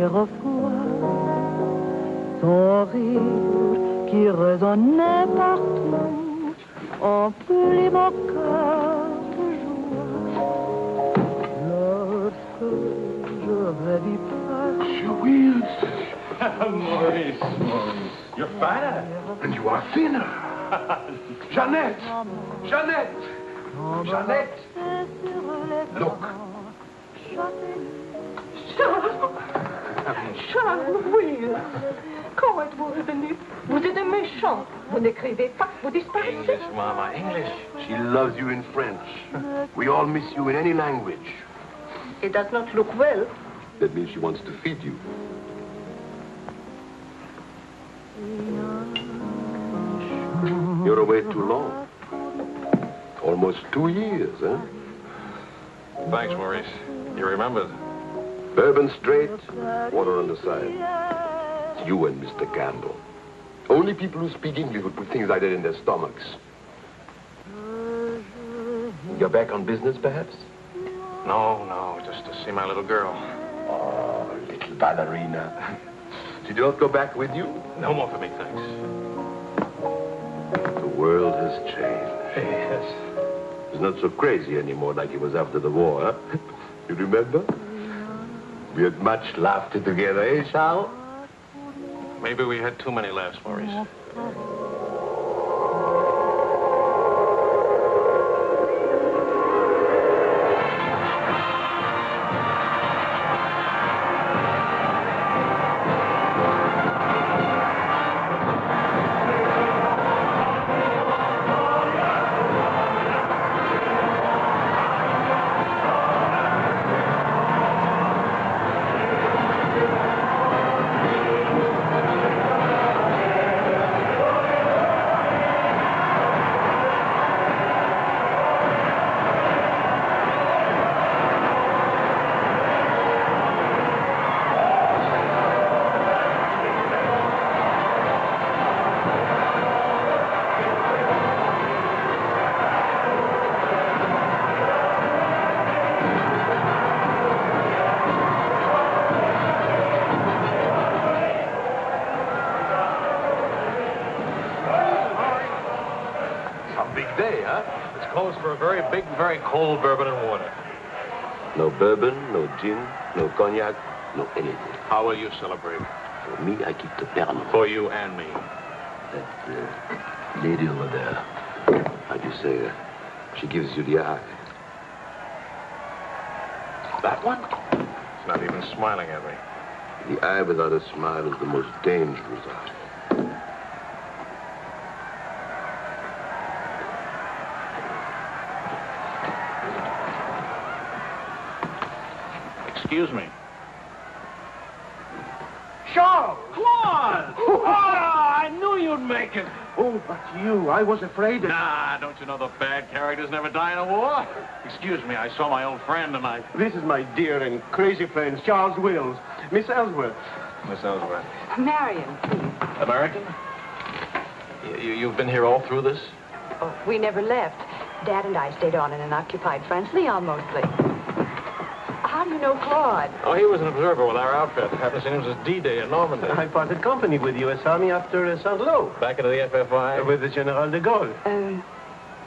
fois, son rire qui résonnait partout, emplit mon cœur de joie. Lorsque je rêve presque. Maurice, you're fatter. And you are thinner. Jeannette! Jeannette! Jeannette! Look. Charles, oui. Comment êtes-vous revenu? Vous êtes un méchant. Vous n'écrivez pas, vous disparaissez. English, Mama, English. She loves you in French. We all miss you in any language. It does not look well. That means she wants to feed you. You're away too long. Almost 2 years, huh? Thanks, Maurice. You remembered. Bourbon straight, water on the side. It's you and Mr. Campbell. Only people who speak English would put things like that in their stomachs. You're back on business, perhaps? No, just to see my little girl. Oh, little ballerina. She don't go back with you? No more for me, thanks. The world has changed. Yes. It's not so crazy anymore like it was after the war, huh? You remember? We had much laughter together, eh, Charles? Maybe we had too many laughs, Maurice. Very cold bourbon and water. No bourbon, no gin, no cognac, no anything. How will you celebrate? For me, I keep the Pernod. For you and me. That lady over there, how do you say, she gives you the eye. That one? She's not even smiling at me. The eye without a smile is the most dangerous eye. Excuse me. Charles! Claude! Oh, I knew you'd make it. Oh, but you, I was afraid that... Nah, don't you know the bad characters never die in a war? Excuse me, I saw my old friend and I... This is my dear and crazy friend, Charles Wills. Miss Ellsworth. Miss Ellsworth. Marion, please. American? You've been here all through this? Oh, we never left. Dad and I stayed on in an occupied France, Leon mostly. How do you know Claude? Oh, he was an observer with our outfit. Haven't seen him since D-Day in Normandy. I parted company with U.S. Army after Saint-Lô. Back into the FFI? With the General de Gaulle.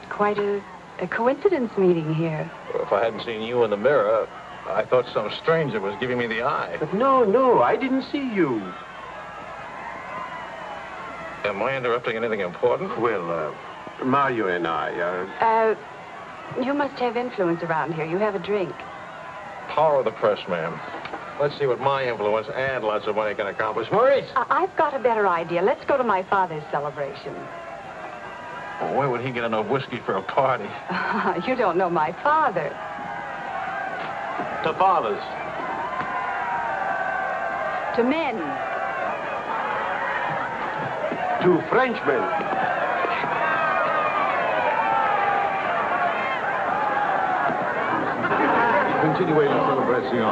Quite a coincidence meeting here. Well, if I hadn't seen you in the mirror, I thought some stranger was giving me the eye. But no, I didn't see you. Am I interrupting anything important? Well, Mario and I are... You must have influence around here. You have a drink. Power of the press, ma'am. Let's see what my influence and lots of money can accomplish. Maurice! I've got a better idea. Let's go to my father's celebration. Well, where would he get enough whiskey for a party? You don't know my father. To fathers. To men. To Frenchmen. Continuez la célébration.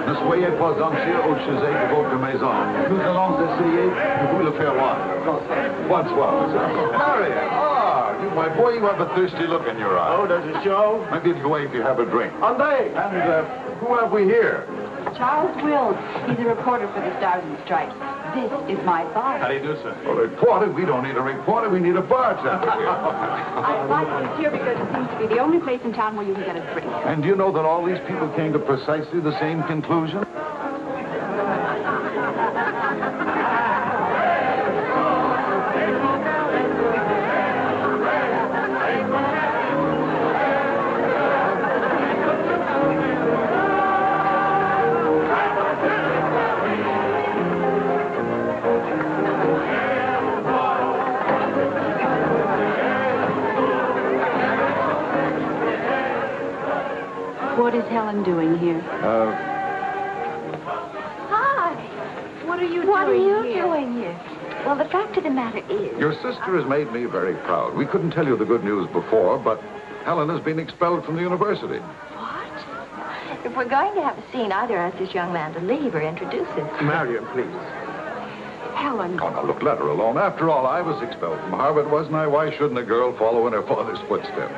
Ne soyez pas anxieux au chevet de votre maison. Nous allons essayer de vous le faire voir. Bonsoir. Marion, you My boy, you have a thirsty look in your eye. Oh, does it show? Maybe it's way if you have a drink. Andre! And who have we here? Charles Wills. He's a reporter for the Stars and Stripes. This is my boss. How do you do, sir? A reporter? We don't need a reporter. We need a bartender here. I like this here because it seems to be the only place in town where you can get a drink. And do you know that all these people came to precisely the same conclusion? What is Helen doing here? Hi. What are you doing here? Well, the fact of the matter is... Your sister has made me very proud. We couldn't tell you the good news before, but Helen has been expelled from the university. What? If we're going to have a scene, either ask this young man to leave or introduce him. Marion, please. Helen. Oh, now, look, let her alone. After all, I was expelled from Harvard, wasn't I? Why shouldn't a girl follow in her father's footsteps?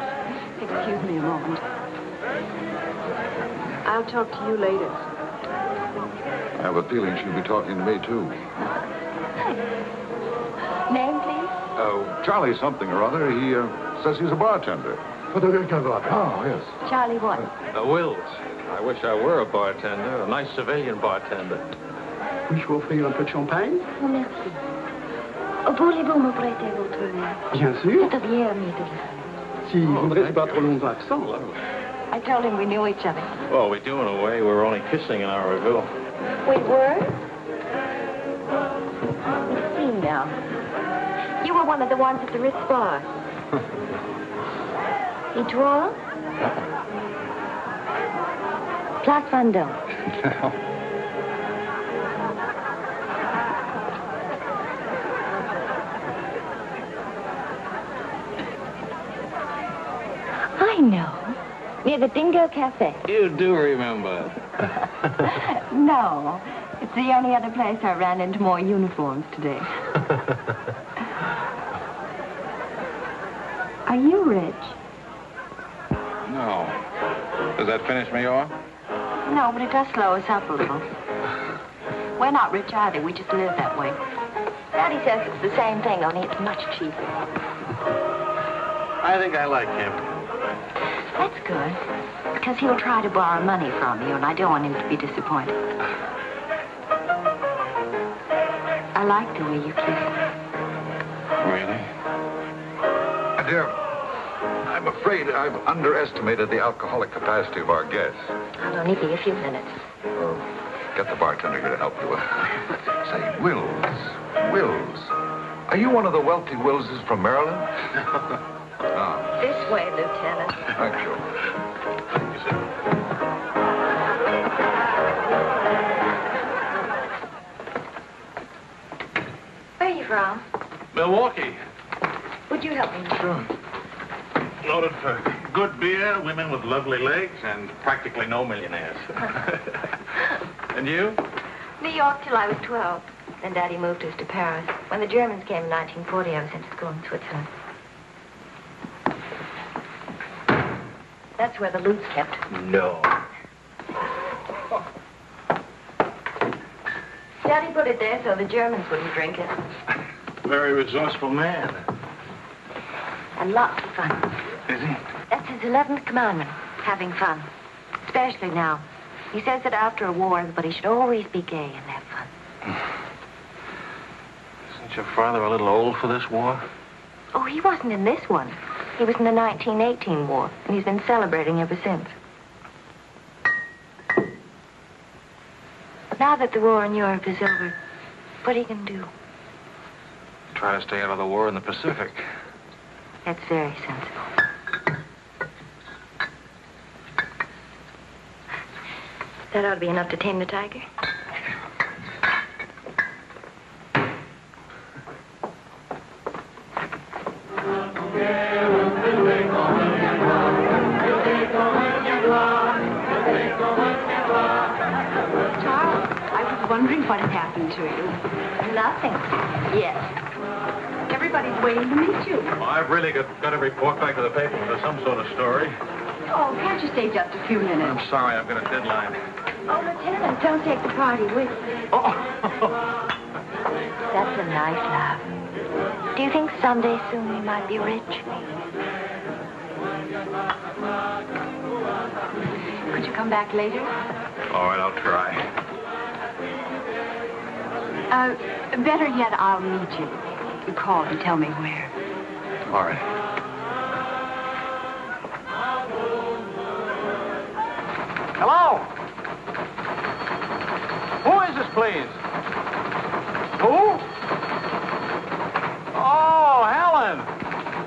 Excuse me a moment. I'll talk to you later. I have a feeling she'll be talking to me, too. Name, please? Oh, Charlie something or other. He says he's a bartender. Oh, yes. Charlie what? Wills. I wish I were a bartender, a nice civilian bartender. Puis-je vous offrir un peu de champagne? Oh, merci. Voulez-vous me prêter votre verre? Bien sûr. C'est bien, Mr. Si vous ne restez pas trop longtemps absent, alors. I told him we knew each other. Well, we do in a way. We were only kissing in our review. We were? Let's see now. You were one of the ones at the Ritz bar. Et toi? Place Vendôme. I know. Near the Dingo Cafe. You do remember. No. It's the only other place I ran into more uniforms today. Are you rich? No. Does that finish me off? No, but it does slow us up a little. We're not rich either. We just live that way. Daddy says it's the same thing, only it's much cheaper. I think I like him. That's good. Because he'll try to borrow money from you, and I don't want him to be disappointed. I like the way you kiss him. Really? My dear, I'm afraid I've underestimated the alcoholic capacity of our guests. I'll only be a few minutes. Get the bartender here to help you. Say, Wills. Are you one of the wealthy Willses from Maryland? This way, Lieutenant. Thank you. Thank you, sir. Where are you from? Milwaukee. Would you help me? Sure. Noted for good beer, women with lovely legs, and practically no millionaires. And you? New York till I was 12. Then Daddy moved us to Paris. When the Germans came in 1940, I was sent to school in Switzerland. That's where the loot's kept. No. Daddy put it there so the Germans wouldn't drink it. Very resourceful man. And lots of fun. Is he? That's his 11th commandment, having fun. Especially now. He says that after a war, everybody should always be gay and have fun. Isn't your father a little old for this war? Oh, he wasn't in this one. He was in the 1918 war, and he's been celebrating ever since. Now that the war in Europe is over, what are you going to do? Try to stay out of the war in the Pacific. That's very sensible. That ought to be enough to tame the tiger. Charles, I was wondering what had happened to you. Nothing. Yes. Everybody Everybody's waiting to meet you. Well, I've really got to report back to the paper for some sort of story. Oh, can't you stay just a few minutes? I'm sorry, I've got a deadline. Oh, Lieutenant, don't take the party with you. Oh. That's a nice laugh. Do you think someday soon we might be rich? Could you come back later? All right, I'll try. Better yet, I'll meet you. You call and tell me where. All right. Hello? Who is this, please? Who? Oh, Helen.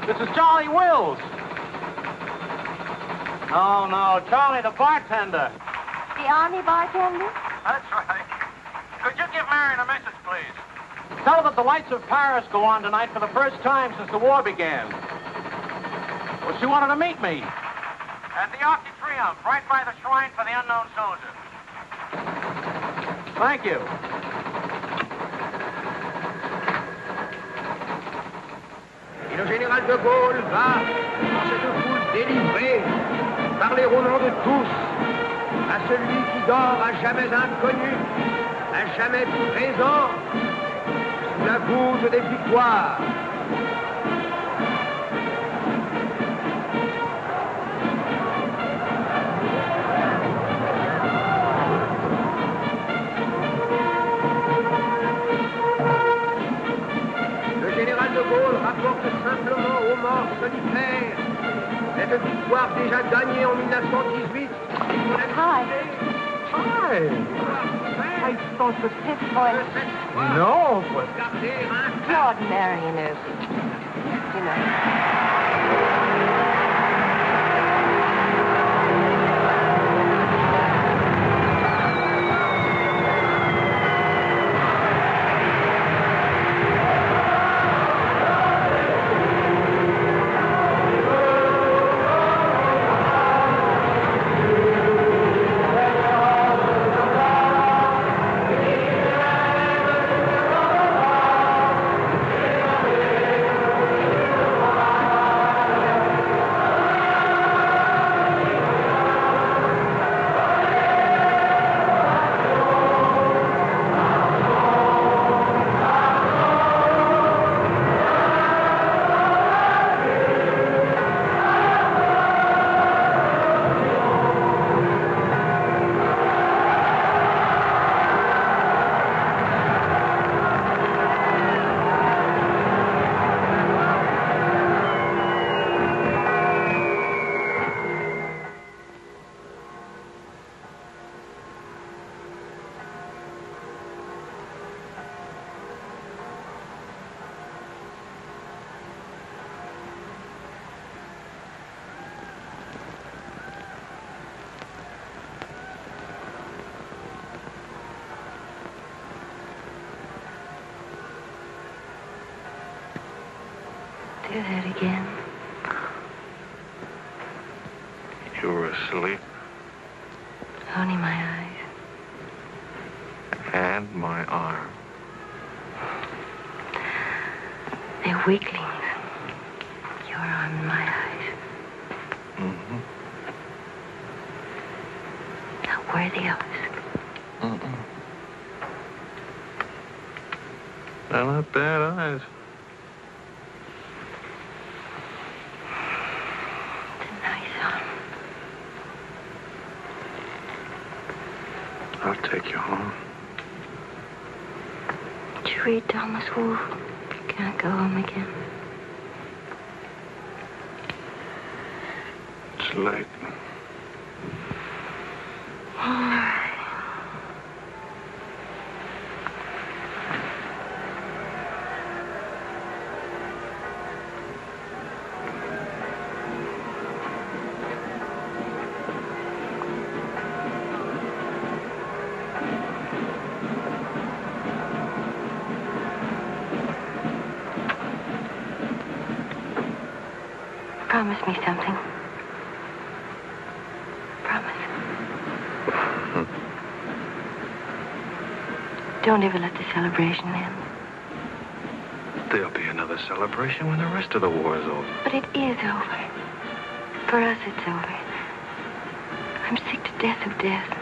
This is Charlie Wills. No, Charlie, the bartender. The Army bartender? That's right. Could you give Marion a message, please? Tell her that the lights of Paris go on tonight for the first time since the war began. Well, she wanted to meet me. At the Arc de Triomphe, right by the shrine for the unknown soldier. Thank you. Et le général de Gaulle va, dans cette foule délivrée, parler au nom de tous, à celui qui dort à jamais inconnu, à jamais présent, sous la voûte des victoires. Le général de Gaulle rapporte simplement aux morts solitaires cette victoire déjà gagnée en 1918. Hi. Hi. I thought the fifth point. No, but... Claude Marion Ellswirth. You know. Do that again. You were asleep. Only my eyes. And my arm. They're weaklings. Your arm and my eyes. Mm-hmm. Not worthy of us. Mm-mm. They're not bad eyes. I'll take you home. Did you read Thomas Wolfe? Can't go home again. It's late. Promise me something. Promise. Don't ever let the celebration end. There'll be another celebration when the rest of the war is over. But it is over. For us, it's over. I'm sick to death of death.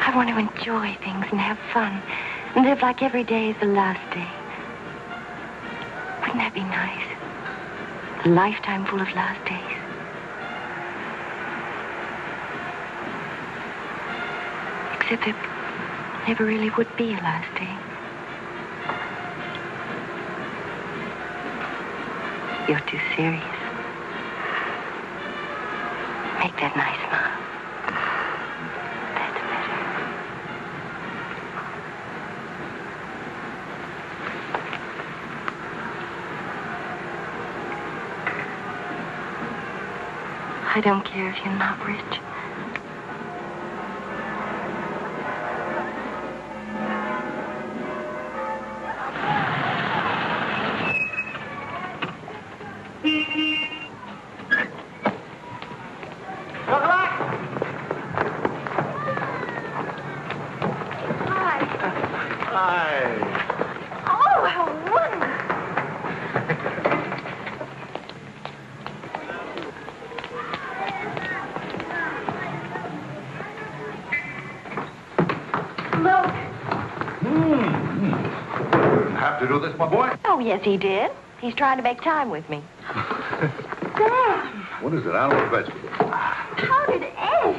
I want to enjoy things and have fun and live like every day is the last day. Wouldn't that be nice? A lifetime full of last days. Except there never really would be a last day. You're too serious. Make that nice smile. That's better. I don't care if you're not rich. To do this, my boy? Oh, yes, he did. He's trying to make time with me. Sam! What is it, animal or vegetable? Powdered egg!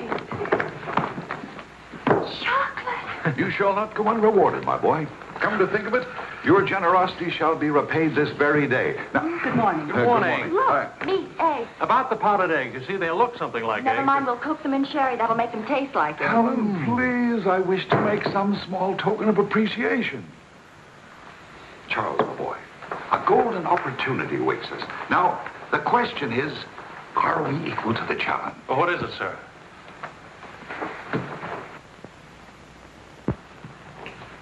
Chocolate! You shall not go unrewarded, my boy. Come to think of it, your generosity shall be repaid this very day. Now, Good morning. Good morning. Look, meat, eggs. About the powdered eggs, you see, they look something like Never eggs. mind, we'll cook them in sherry. That'll make them taste like it. Helen, please, I wish to make some small token of appreciation. Charles, my boy, a golden opportunity awaits us. Now, the question is, are we equal to the challenge? Well, what is it, sir?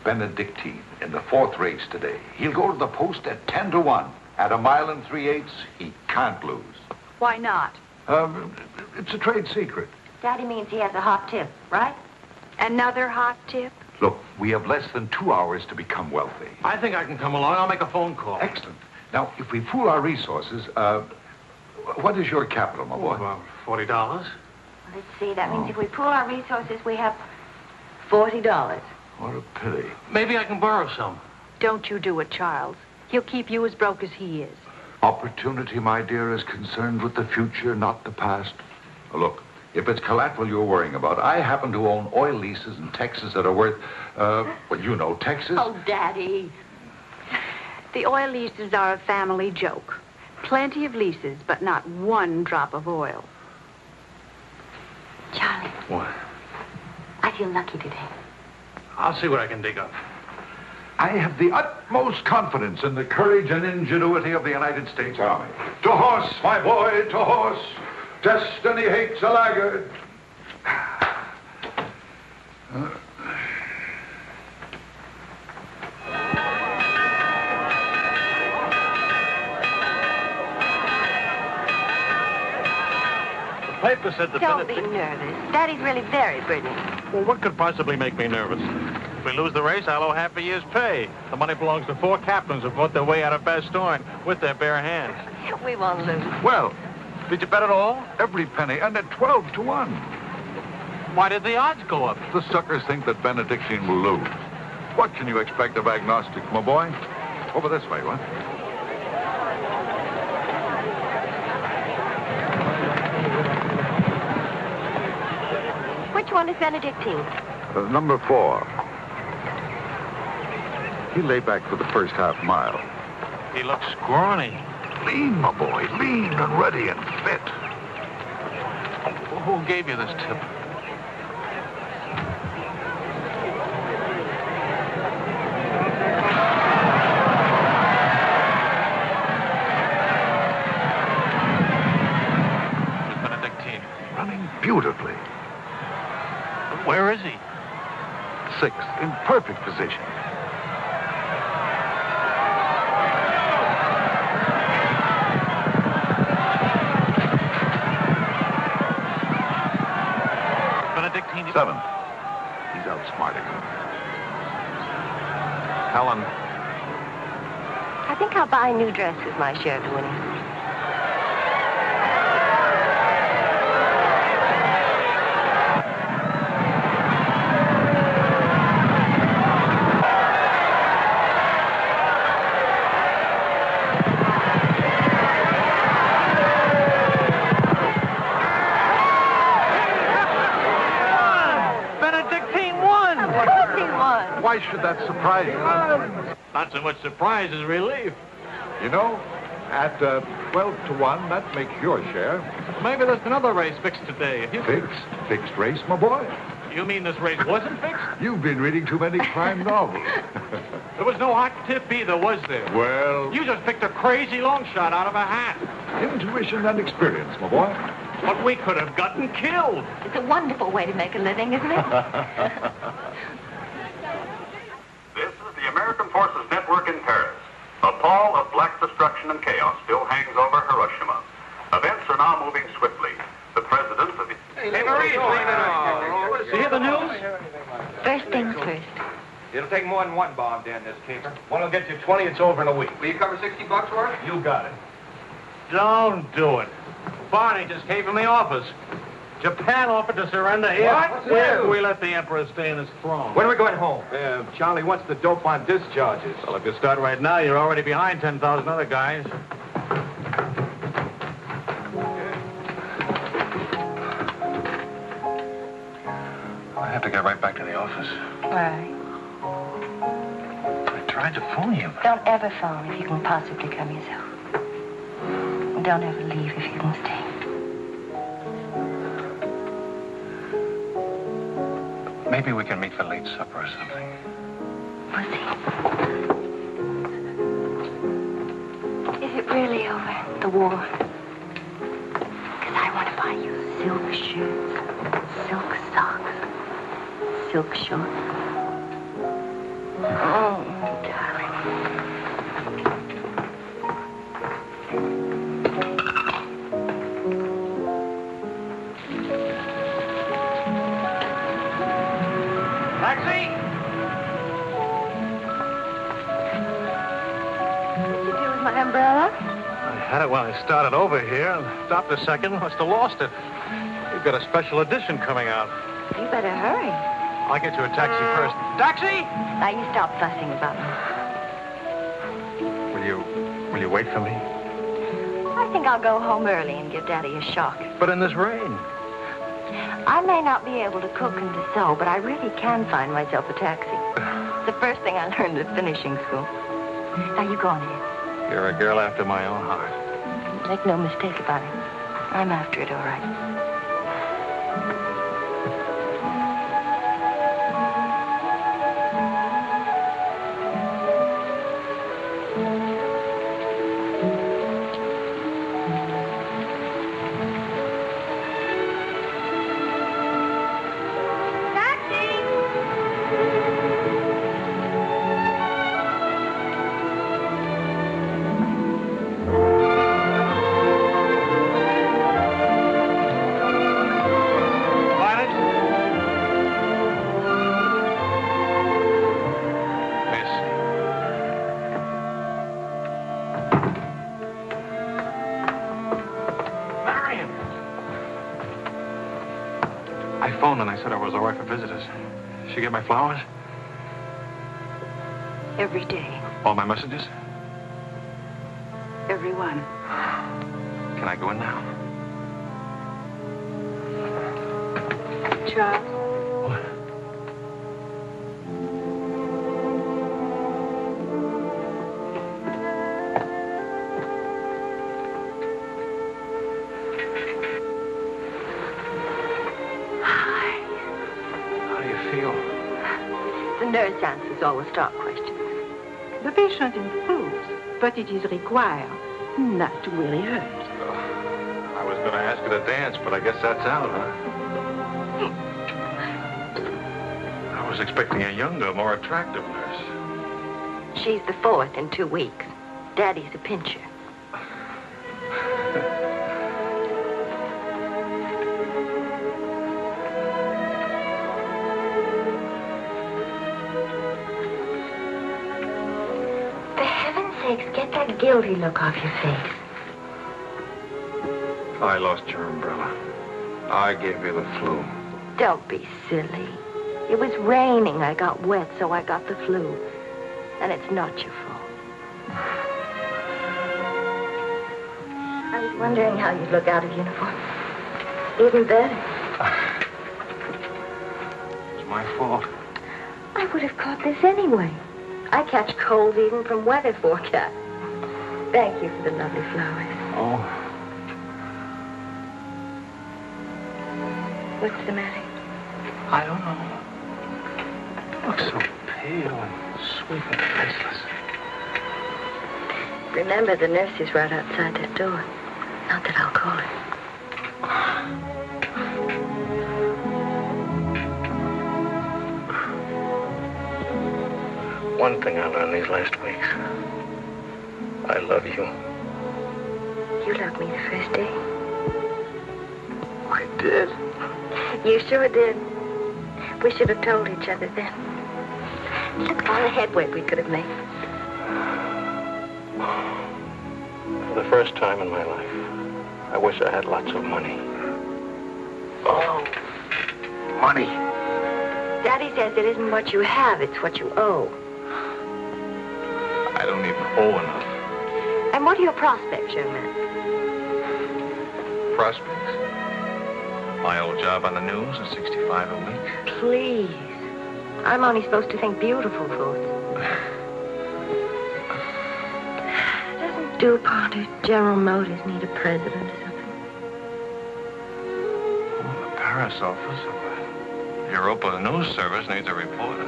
Benedictine in the 4th race today. He'll go to the post at 10-1. At 1 3/8 he can't lose. Why not? It's a trade secret. Daddy means he has a hot tip, right? Another hot tip? Look, we have less than 2 hours to become wealthy. I think I can come along. I'll make a phone call. Excellent. Now, if we pool our resources, what is your capital, my boy? About $40. Let's see. That means if we pool our resources, we have $40. What a pity. Maybe I can borrow some. Don't you do it, Charles. He'll keep you as broke as he is. Opportunity, my dear, is concerned with the future, not the past. Look, if it's collateral you're worrying about, I happen to own oil leases in Texas that are worth, well, you know, Texas. Oh, Daddy. The oil leases are a family joke. Plenty of leases, but not one drop of oil. Charlie, What? I feel lucky today. I'll see what I can dig up. I have the utmost confidence in the courage and ingenuity of the United States Army. To horse, my boy, to horse. Destiny hates a laggard. The paper said the Don't be nervous. Daddy's really very brilliant. Well, what could possibly make me nervous? If we lose the race, I'll owe half a year's pay. The money belongs to 4 captains who fought their way out of Bastogne with their bare hands. We won't lose. Well, Did you bet it all? every penny, and at 12-1. Why did the odds go up? The suckers think that Benedictine will lose. What can you expect of agnostics, my boy? Over this way, what? Which one is Benedictine? Number 4. He lay back for the first half mile. He looks scrawny. Lean, my boy, lean and ready and fit. Who gave you this tip? Benedictine. Running beautifully. Where is he? 6th, in perfect position. Benedictine. 7th. He's outsmarting him. Helen, think I'll buy a new dress with my share of the winnings. Why should that surprise you? Not so much surprise as relief. You know, at 12 to 1, that makes your share. Maybe there's another race fixed today. Fixed race, my boy. You mean this race wasn't fixed? You've been reading too many crime novels. There was no hot tip either, was there? Well, You just picked a crazy long shot out of a hat. intuition and experience, my boy. But we could have gotten killed. It's a wonderful way to make a living, isn't it? This is the American Forces Network in Paris. A pall of black destruction and chaos still hangs over Hiroshima. Events are now moving swiftly. The president of the... Hey, Marie, you hear the news? First things first. It'll take more than one bomb down this caper. One will get you 20, it's over in a week. Will you cover $60 worth? You got it. Don't do it. Barney just came from the office. Japan offered to surrender if we let the Emperor stay in his throne. When are we going home? Charlie wants the dope on discharges. Well, if you start right now, you're already behind 10,000 other guys. I have to get right back to the office. Why? I tried to phone you. Don't ever phone if you can possibly come yourself. And don't ever leave if you can stay. Maybe we can meet for late supper or something. Pussy. Is it really over, the war? Because I want to buy you silk shirts, silk socks, silk shorts. Oh, darling. Taxi! What'd you do with my umbrella? I had it when I started over here and stopped a second. Must have lost it. You've got a special edition coming out. You better hurry. I'll get you a taxi first. Taxi! Now you stop fussing about me. Will you wait for me? I think I'll go home early and give Daddy a shock. But in this rain. I may not be able to cook and to sew, but I really can find myself a taxi. It's the first thing I learned at finishing school. Now you go on ahead. You're a girl after my own heart. Make no mistake about it. I'm after it, all right. I phoned and I said I was all right for visitors. She get my flowers? Every day. All my messages? Every one. Can I go in now? Charles. What? How do you feel? The nurse answers all the stock questions. The patient improves, but it is required not to really hurt. I was going to ask her to dance, but I guess that's out, huh? I was expecting a younger, more attractive nurse. She's the fourth in 2 weeks. Daddy's a pincher. For heaven's sakes, get that guilty look off your face? I lost your umbrella. I gave you the flu. Don't be silly. It was raining. I got wet, so I got the flu. And it's not your fault. I was wondering how you'd look out of uniform. Even better. It's my fault. I would have caught this anyway. I catch colds even from weather forecast. Thank you for the lovely flowers. Oh. What's the matter? I don't know. You look so pale and sweet and faceless. Remember, the nurse is right outside that door. Not that I'll call her. One thing I learned these last weeks. I love you. You loved me the first day. I did. You sure did. We should have told each other then. Look at all the headway we could have made. For the first time in my life, I wish I had lots of money. Oh, money. Daddy says it isn't what you have, it's what you owe. I don't even owe enough. And what are your prospects, young man? Prospects? My old job on the news at $65 a week. Please. I'm only supposed to think beautiful thoughts. Doesn't DuPont or General Motors need a president or something? Oh, the Paris office of the Europa News Service needs a reporter.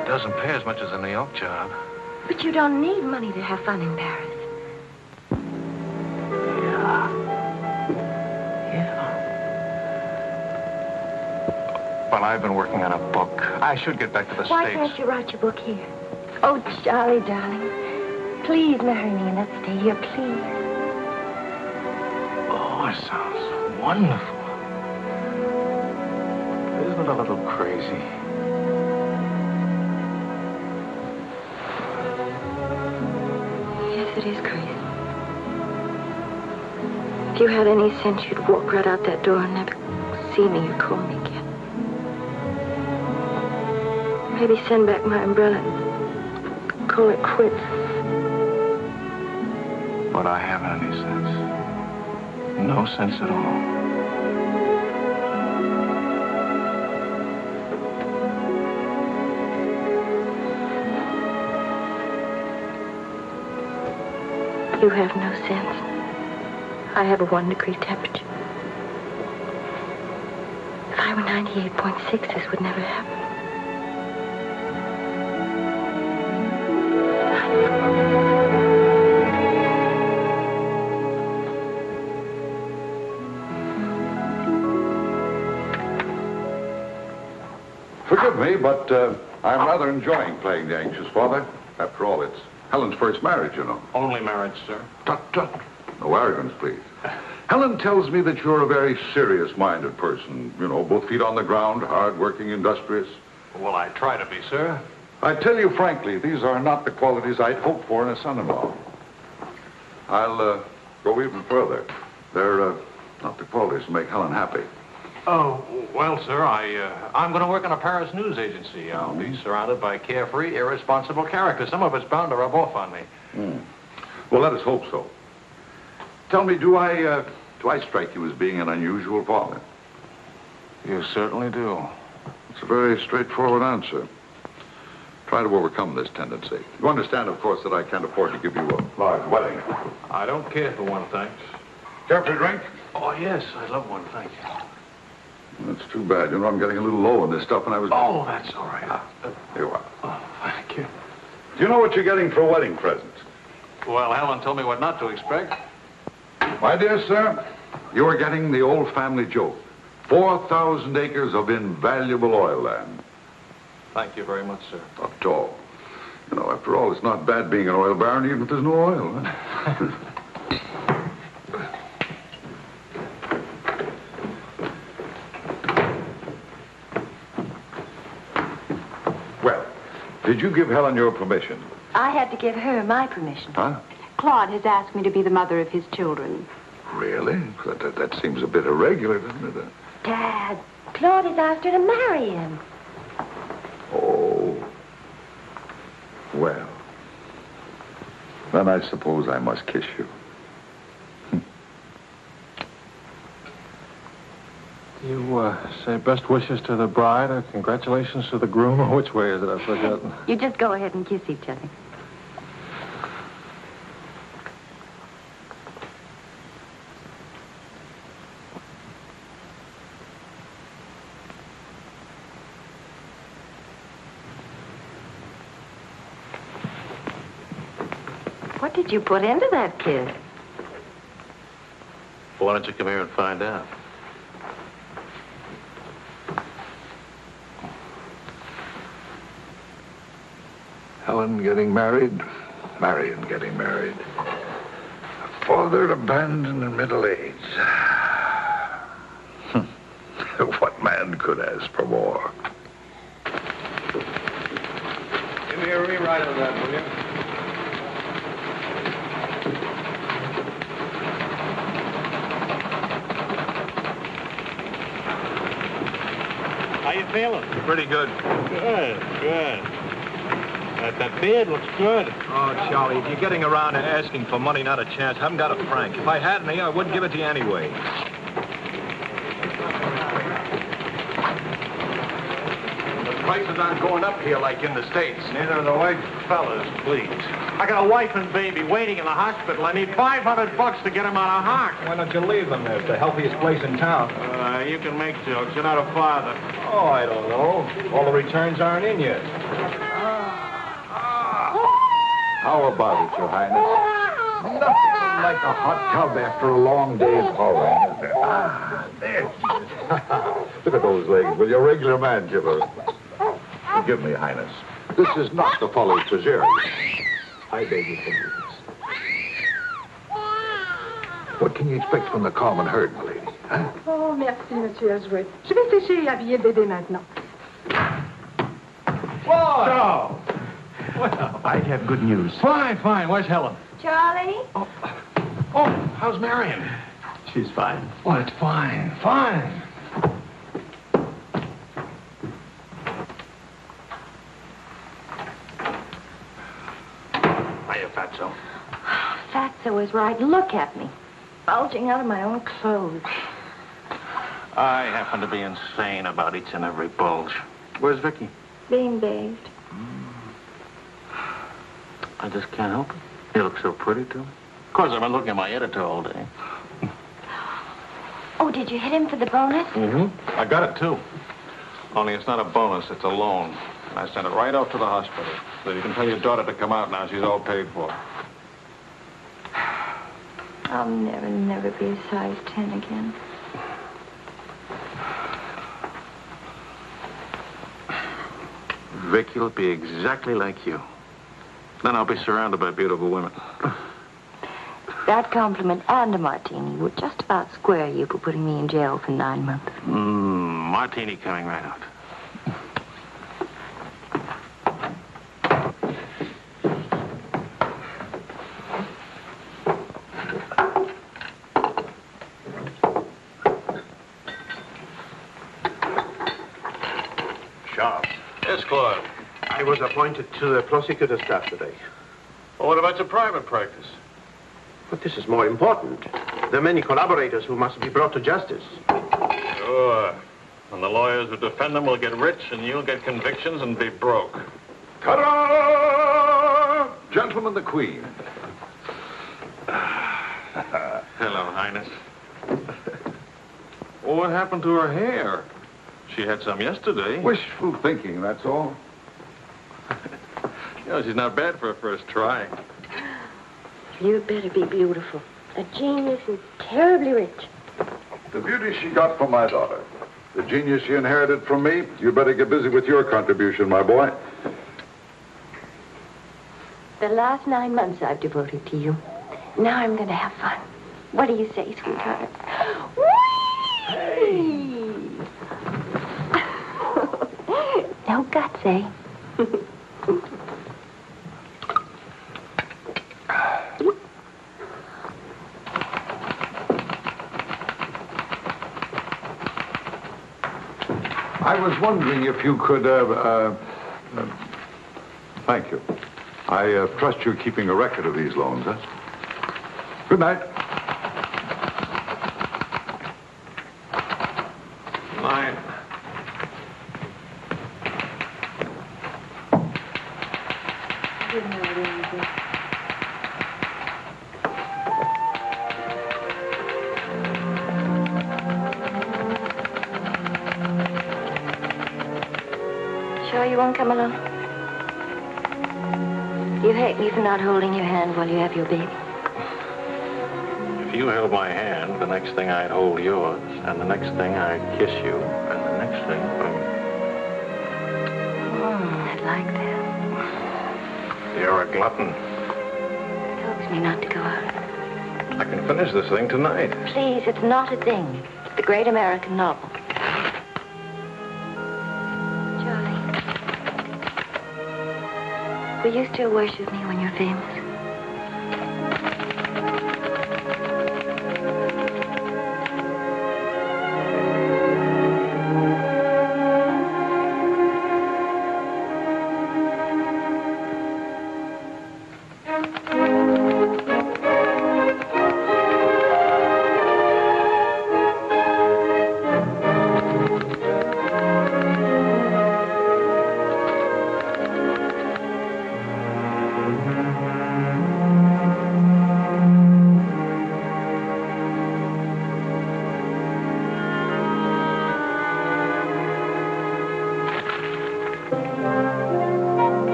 It doesn't pay as much as a New York job. But you don't need money to have fun in Paris. Well, I've been working on a book. I should get back to the Why States. can't you write your book here? Oh, Charlie, darling. Please marry me and let's stay here, please. Oh, it sounds wonderful. Isn't it a little crazy? Yes, it is crazy. If you had any sense, you'd walk right out that door and never see me or call me again. Maybe send back my umbrella and call it quits. But I haven't any sense. No sense at all. You have no sense. I have a 1-degree temperature. If I were 98.6, this would never happen. Forgive me, but I'm rather enjoying playing the anxious father. After all, it's Helen's first marriage, you know. Only marriage, sir. Tut, tut. No arrogance, please. Helen tells me that you're a very serious-minded person. You know, both feet on the ground, hard-working, industrious. Well, I try to be, sir. I tell you frankly, these are not the qualities I'd hoped for in a son-in-law. I'll go even further. They're not the qualities to make Helen happy. Oh, well, sir, I'm going to work in a Paris news agency. I'll be surrounded by carefree, irresponsible characters. Some of it's bound to rub off on me. Well, let us hope so. Tell me, do I strike you as being an unusual father? You certainly do. It's a very straightforward answer. Try to overcome this tendency. You understand, of course, that I can't afford to give you a large wedding. I don't care for one, thanks. Care for a drink? Oh, yes, I'd love one, thank you. That's too bad. You know, I'm getting a little low on this stuff, and I was... Oh, that's all right. Here you are. Oh, thank you. Do you know what you're getting for a wedding present? Well, Helen told me what not to expect. My dear sir, you are getting the old family joke. 4,000 acres of invaluable oil land. Thank you very much, sir. Not at all. You know, after all, it's not bad being an oil baron, even if there's no oil. Huh? Well, do Did you give Helen your permission? I had to give her my permission. Huh? Claude has asked me to be the mother of his children. Really? That seems a bit irregular, doesn't it? Dad, Claude has asked her to marry him. Oh. Well. Then I suppose I must kiss you. You say best wishes to the bride or congratulations to the groom, or which way is it? I've forgotten. You just go ahead and kiss each other. What did you put into that kiss? Well, why don't you come here and find out? Helen getting married, Marion getting married. A father abandoned in middle age. What man could ask for more? Give me a rewrite of that, will you? How you feeling? Pretty good. Good. That beard looks good. Oh, Charlie, if you're getting around and asking for money, not a chance. I haven't got a franc. If I had any, I wouldn't give it to you anyway. The prices aren't going up here like in the States. Neither are the white fellas, please. I got a wife and baby waiting in the hospital. I need $500 to get them out of Hawk. Why don't you leave them there? It's the healthiest place in town. You can make jokes. You're not a father. Oh, I don't know. All the returns aren't in yet. How about it, Your Highness? Nothing like a hot tub after a long day's hauling, is there? Ah, there. Look at those legs. Will your regular man give her? Forgive me, Highness. This is not the folie tragere. I beg your forgiveness. What can you expect from the common herd, my lady? Huh? Oh, merci, Monsieur Ellsworth. Je vais sécher et habiller le bébé maintenant. Whoa! Well, I have good news. Fine. Where's Helen? Charlie? Oh, how's Marion? She's fine. Oh, it's fine. Hiya, Fatso. Fatso is right. Look at me. Bulging out of my own clothes. I happen to be insane about each and every bulge. Where's Vicky? Being bathed. I just can't help it. You look so pretty, too. Of course, I've been looking at my editor all day. Oh, did you hit him for the bonus? Mm-hmm. I got it, too. Only it's not a bonus, it's a loan. And I sent it right out to the hospital. So you can tell your daughter to come out now. She's all paid for. I'll never be a size 10 again. Vicky will be exactly like you. Then I'll be surrounded by beautiful women. That compliment and a martini would just about square you for putting me in jail for 9 months. Martini coming right out. Sharp. Yes, Claude. I was appointed to the prosecutor's staff today. Well, what about your private practice? But this is more important. There are many collaborators who must be brought to justice. Sure. And the lawyers who defend them will get rich, and you'll get convictions and be broke. Ta-da! Gentlemen, the Queen. Hello, Highness. Well, what happened to her hair? She had some yesterday. Wishful thinking, that's all. You know, she's not bad for a first try. You'd better be beautiful. A genius and terribly rich. The beauty she got from my daughter. The genius she inherited from me. You better get busy with your contribution, my boy. The last 9 months I've devoted to you. Now I'm going to have fun. What do you say, sweetheart? Whee! No guts, eh? I was wondering if you could, thank you. I trust you're keeping a record of these loans, huh? Good night. Night. Good night, Elizabeth. Sure you won't come along? You hate me for not holding your hand while you have your baby. If you held my hand, the next thing I'd hold yours, and the next thing I'd kiss you, and the next thing... I'd like that. You're a glutton. It helps me not to go out. I can finish this thing tonight. Please, it's not a thing. It's the great American novel. Charlie, will you still worship me when you're famous?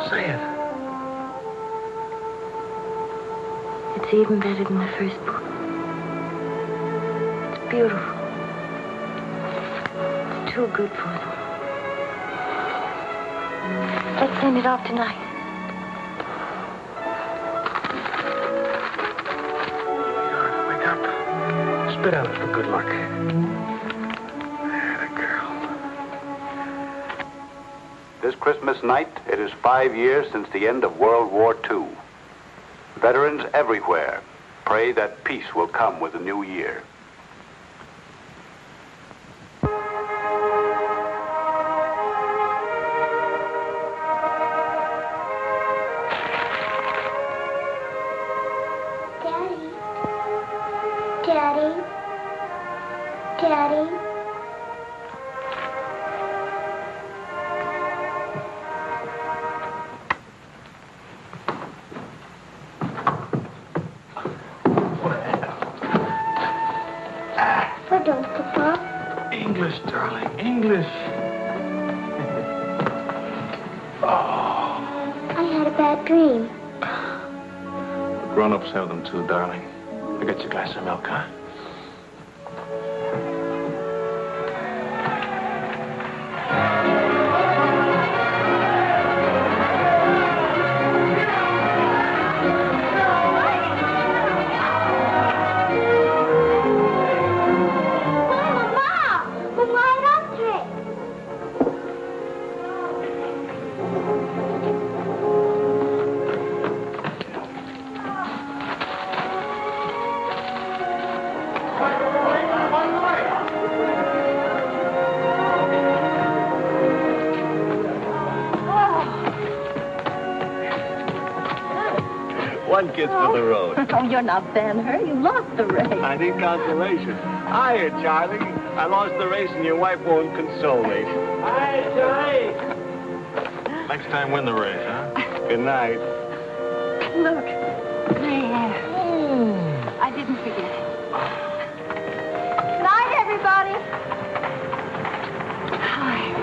Say it. It's even better than the first book. It's beautiful. It's too good for them. Let's send it off tonight. Wake up. Spit out for good luck. This Christmas night, it is 5 years since the end of World War II. Veterans everywhere pray that peace will come with the new year. Daddy. Daddy. Daddy. Pardon, Papa. English, darling, English. I had a bad dream. The grown-ups have them too, darling. I got you a glass of milk, huh? One kiss for the road. Oh, you're not Ben-Hur. You lost the race. I need consolation. Hiya, Charlie. I lost the race and your wife won't console me. Hi, Charlie. Next time, win the race, huh? Good night. Look, there. I didn't forget it. Night, everybody. Hi.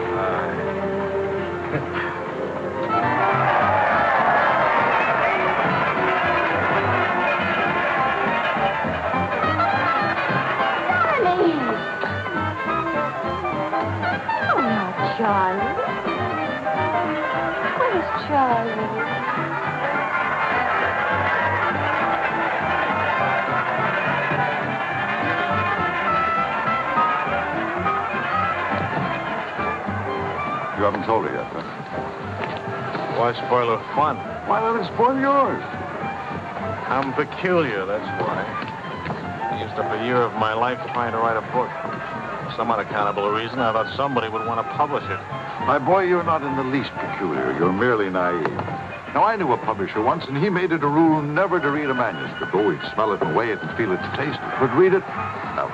Charlie. Where's Charlie? You haven't told her yet, huh? Why spoil her fun? Why let it spoil yours? I'm peculiar, that's why. I used up a year of my life trying to write a book. For some unaccountable reason, I thought somebody would want to publish it. My boy, you're not in the least peculiar. You're merely naive. Now, I knew a publisher once, and he made it a rule never to read a manuscript. Oh, he'd smell it and weigh it and feel its taste. But read it? No.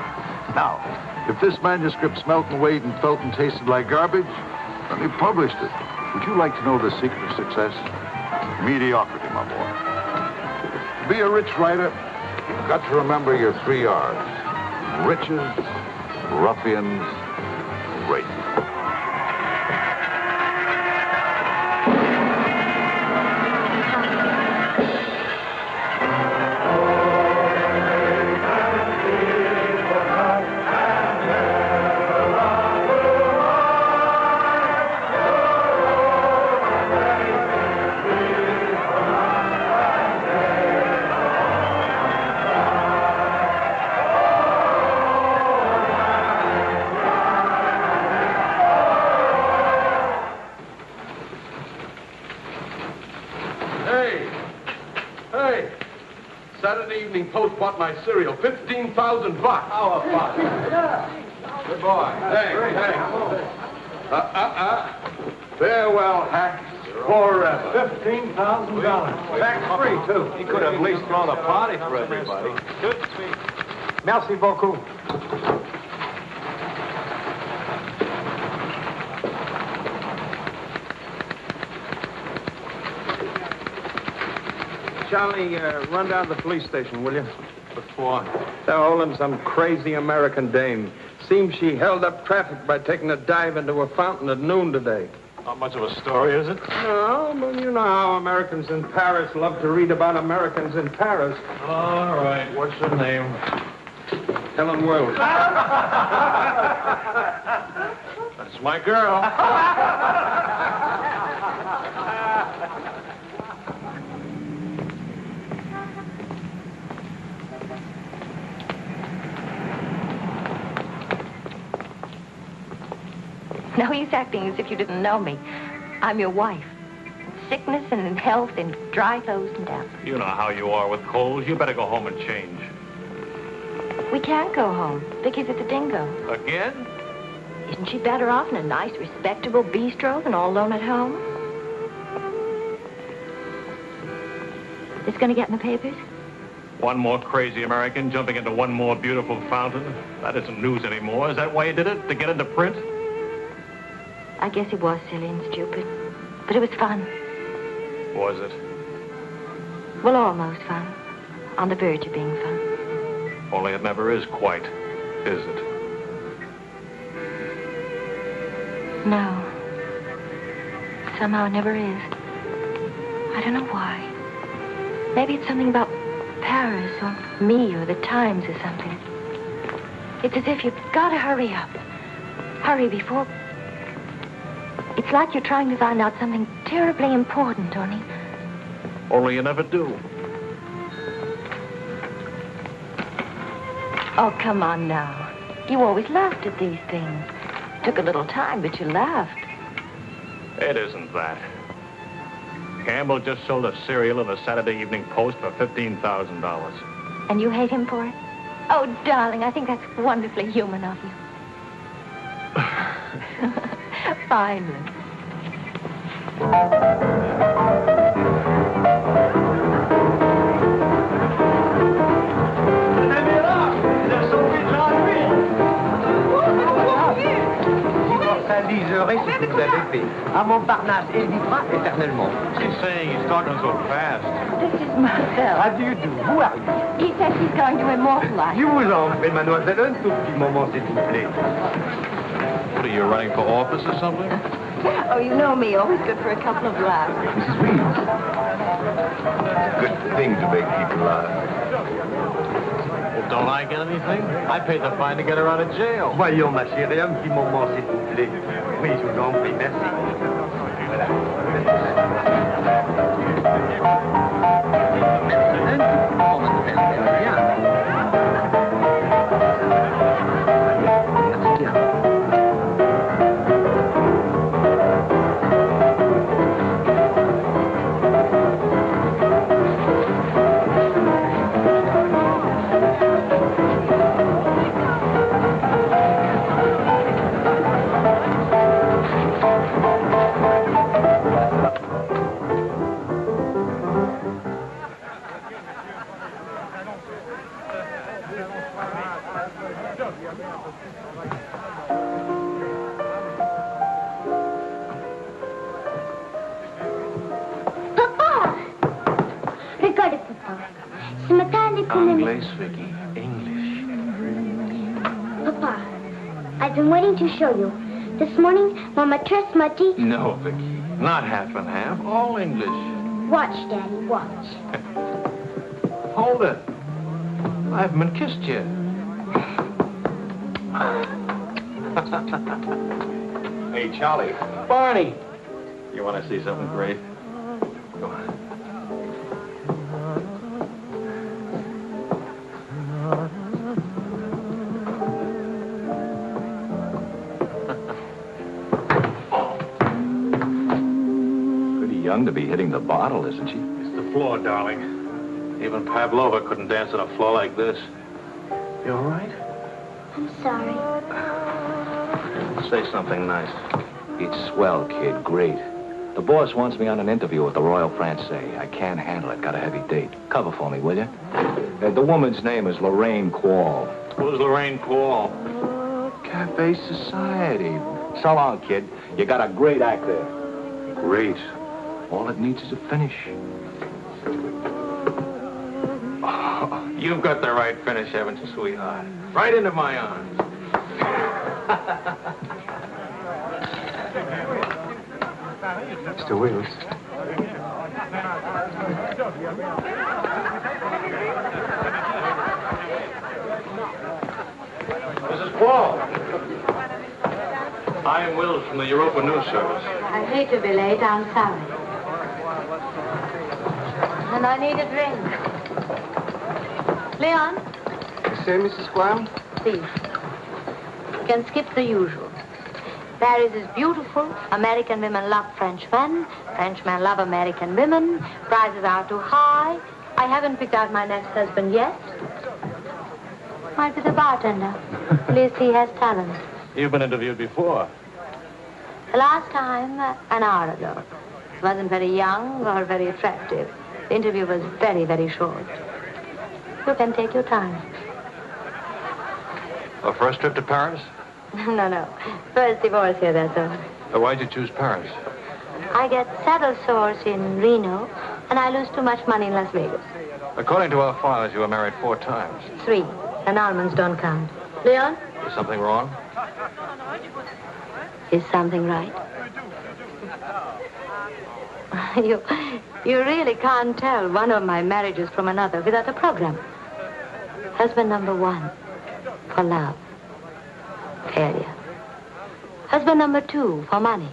Now, if this manuscript smelt and weighed and felt and tasted like garbage, then he published it. Would you like to know the secret of success? Mediocrity, my boy. To be a rich writer, you've got to remember your 3 R's. Riches, ruffians, rape. Saturday Evening Post bought my cereal. $15,000. How about it? Yeah. Good boy. Hey. Farewell, Hack. Forever. $15,000. Tax-free, too. He could have at least thrown a party for everybody. Good. Merci beaucoup. Charlie, run down to the police station, will you? What for? They're holding some crazy American dame. Seems she held up traffic by taking a dive into a fountain at noon today. Not much of a story, is it? No, but you know how Americans in Paris love to read about Americans in Paris. All right. What's her name? Helen Wells. That's my girl. No use acting as if you didn't know me. I'm your wife. In sickness and in health, in dry clothes and damp. You know how you are with colds. You better go home and change. We can't go home. Vicky's at the Dingo. Again? Isn't she better off in a nice, respectable bistro than all alone at home? This gonna get in the papers? One more crazy American jumping into one more beautiful fountain. That isn't news anymore. Is that why you did it? To get into print? I guess it was silly and stupid. But it was fun. Was it? Well, almost fun. On the verge of being fun. Only it never is quite, is it? No. Somehow it never is. I don't know why. Maybe it's something about Paris or me or the Times or something. It's as if you've got to hurry up. Hurry before... It's like you're trying to find out something terribly important, Tony. Only you never do. Oh, come on now. You always laughed at these things. Took a little time, but you laughed. It isn't that. Campbell just sold a cereal in the Saturday Evening Post for $15,000. And you hate him for it? Oh, darling, I think that's wonderfully human of you. Finally. Immortaliserai ce que vous avez fait. À Montparnasse, et vivra éternellement. She's saying he's talking so fast. This is Marcel. How do you do? Who are you? He says he's going to immortalize. Je vous en prie, mademoiselle, un tout petit moment, s'il vous plaît. What, are you running for office or something? Oh, you know me, always good for a couple of laughs. Mrs. Reeves. It's a good thing to make people laugh. Well, don't I get anything? I paid the fine to get her out of jail. Voyons, ma chérie, un petit moment, s'il vous plaît. Oui, je vous en prie, merci. Voilà. Un tout petit moment, mademoiselle. Bien. Merci bien. Papa! Regardez, Papa. Ce matin, les Anglais, Vicky. English. Papa, I've been waiting to show you. This morning, Mama dressed Muddy. No, Vicky. Not half and half. All English. Watch, Daddy, watch. Hold it. I haven't been kissed yet. Hey, Charlie. Barney. You want to see something great? Go on. Pretty young to be hitting the bottle, isn't she? It's the floor, darling. Even Pavlova couldn't dance on a floor like this. You all right? I'm sorry. Say something nice. It's swell, kid. Great. The boss wants me on an interview with the Royal Francais. I can't handle it. Got a heavy date. Cover for me, will you? The woman's name is Lorraine Quall. Who's Lorraine Quall? Cafe Society. So long, kid. You got a great act there. Great. All it needs is a finish. Oh, you've got the right finish, haven't you, sweetheart? Right into my arms. Mr. Wills. Mrs. Quall. I'm Wills from the Europa News Service. I hate to be late. I'm sorry. And I need a drink. Leon? You say, Mrs. Quall? Please. You can skip the usual. Paris is beautiful. American women love Frenchmen. Frenchmen love American women. Prices are too high. I haven't picked out my next husband yet. Might be the bartender. At least he has talent. You've been interviewed before. The last time, an hour ago. He wasn't very young or very attractive. The interview was very, very short. You can take your time. A first trip to Paris? No. First divorce here, that's all. Why'd you choose Paris? I get saddle sores in Reno, and I lose too much money in Las Vegas. According to our files, you were married 4 times. 3, and almonds don't count. Leon? Is something wrong? Is something right? You really can't tell one of my marriages from another without a program. Husband number 1, for love. Failure. Husband number 2, for money.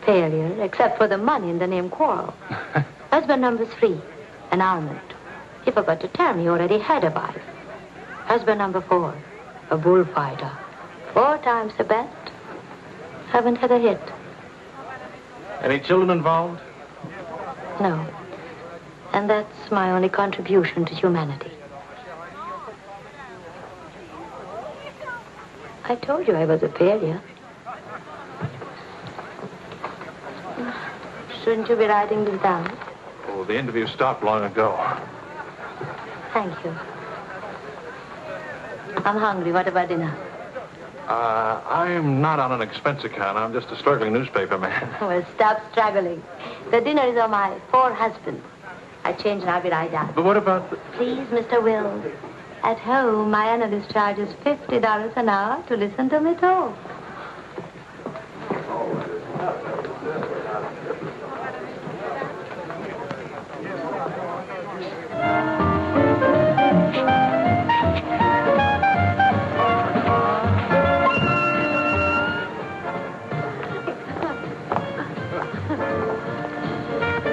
Failure, except for the money in the name Quarrel. Husband number 3, an almond. He forgot to tell me he already had a wife. Husband number 4, a bullfighter. 4 times the bet. Haven't had a hit. Any children involved? No. And that's my only contribution to humanity. I told you I was a failure. Shouldn't you be writing this down? Oh, the interview stopped long ago. Thank you. I'm hungry. What about dinner? I'm not on an expense account. I'm just a struggling newspaper man. Well, stop struggling. The dinner is on my 4 husbands. I change and I'll be right down. But what about the... Please, Mr. Wills. At home, my analyst charges $50 an hour to listen to me talk.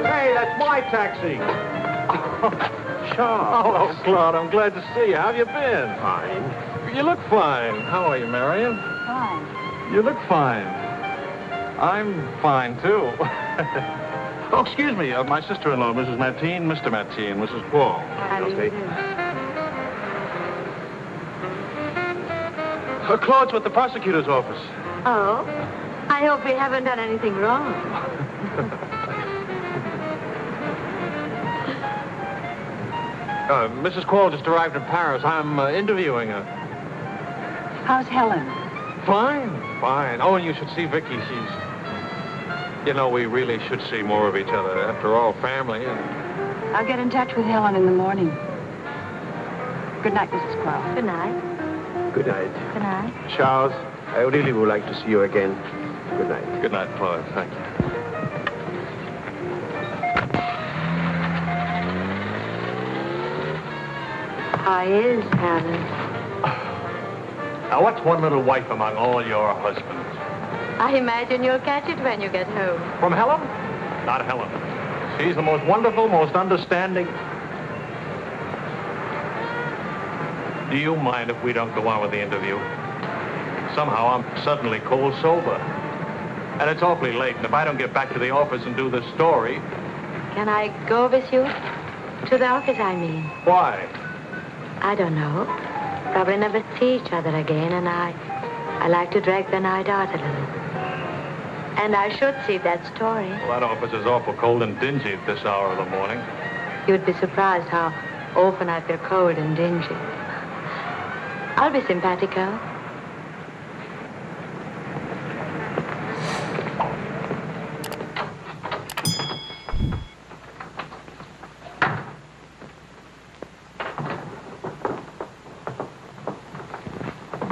Hey, that's my taxi. Charles. Hello, Claude. I'm glad to see you. How have you been? Fine. You look fine. How are you, Marion? Fine. You look fine. I'm fine, too. Oh, excuse me. My sister-in-law, Mrs. Mateen, Mr. Mateen, Mrs. Quall. Claude's with the prosecutor's office. Oh? I hope we haven't done anything wrong. Mrs. Quall just arrived in Paris. I'm interviewing her. How's Helen? Fine, fine. Oh, and you should see Vicky. She's... You know, we really should see more of each other. After all, family. And... I'll get in touch with Helen in the morning. Good night, Mrs. Quarles. Good night. Good night. Good night. Charles, I really would like to see you again. Good night. Good night, Claude. Thank you. How is Helen? Now, what's one little wife among all your husbands? I imagine you'll catch it when you get home. From Helen? Not Helen. She's the most wonderful, most understanding. Do you mind if we don't go on with the interview? Somehow I'm suddenly cold sober. And it's awfully late, and if I don't get back to the office and do this story... Can I go with you? To the office, I mean. Why? I don't know. Probably never see each other again, and I like to drag the night out a little. And I should see that story. Well, that office is awful cold and dingy at this hour of the morning. You'd be surprised how often I feel cold and dingy. I'll be simpatico.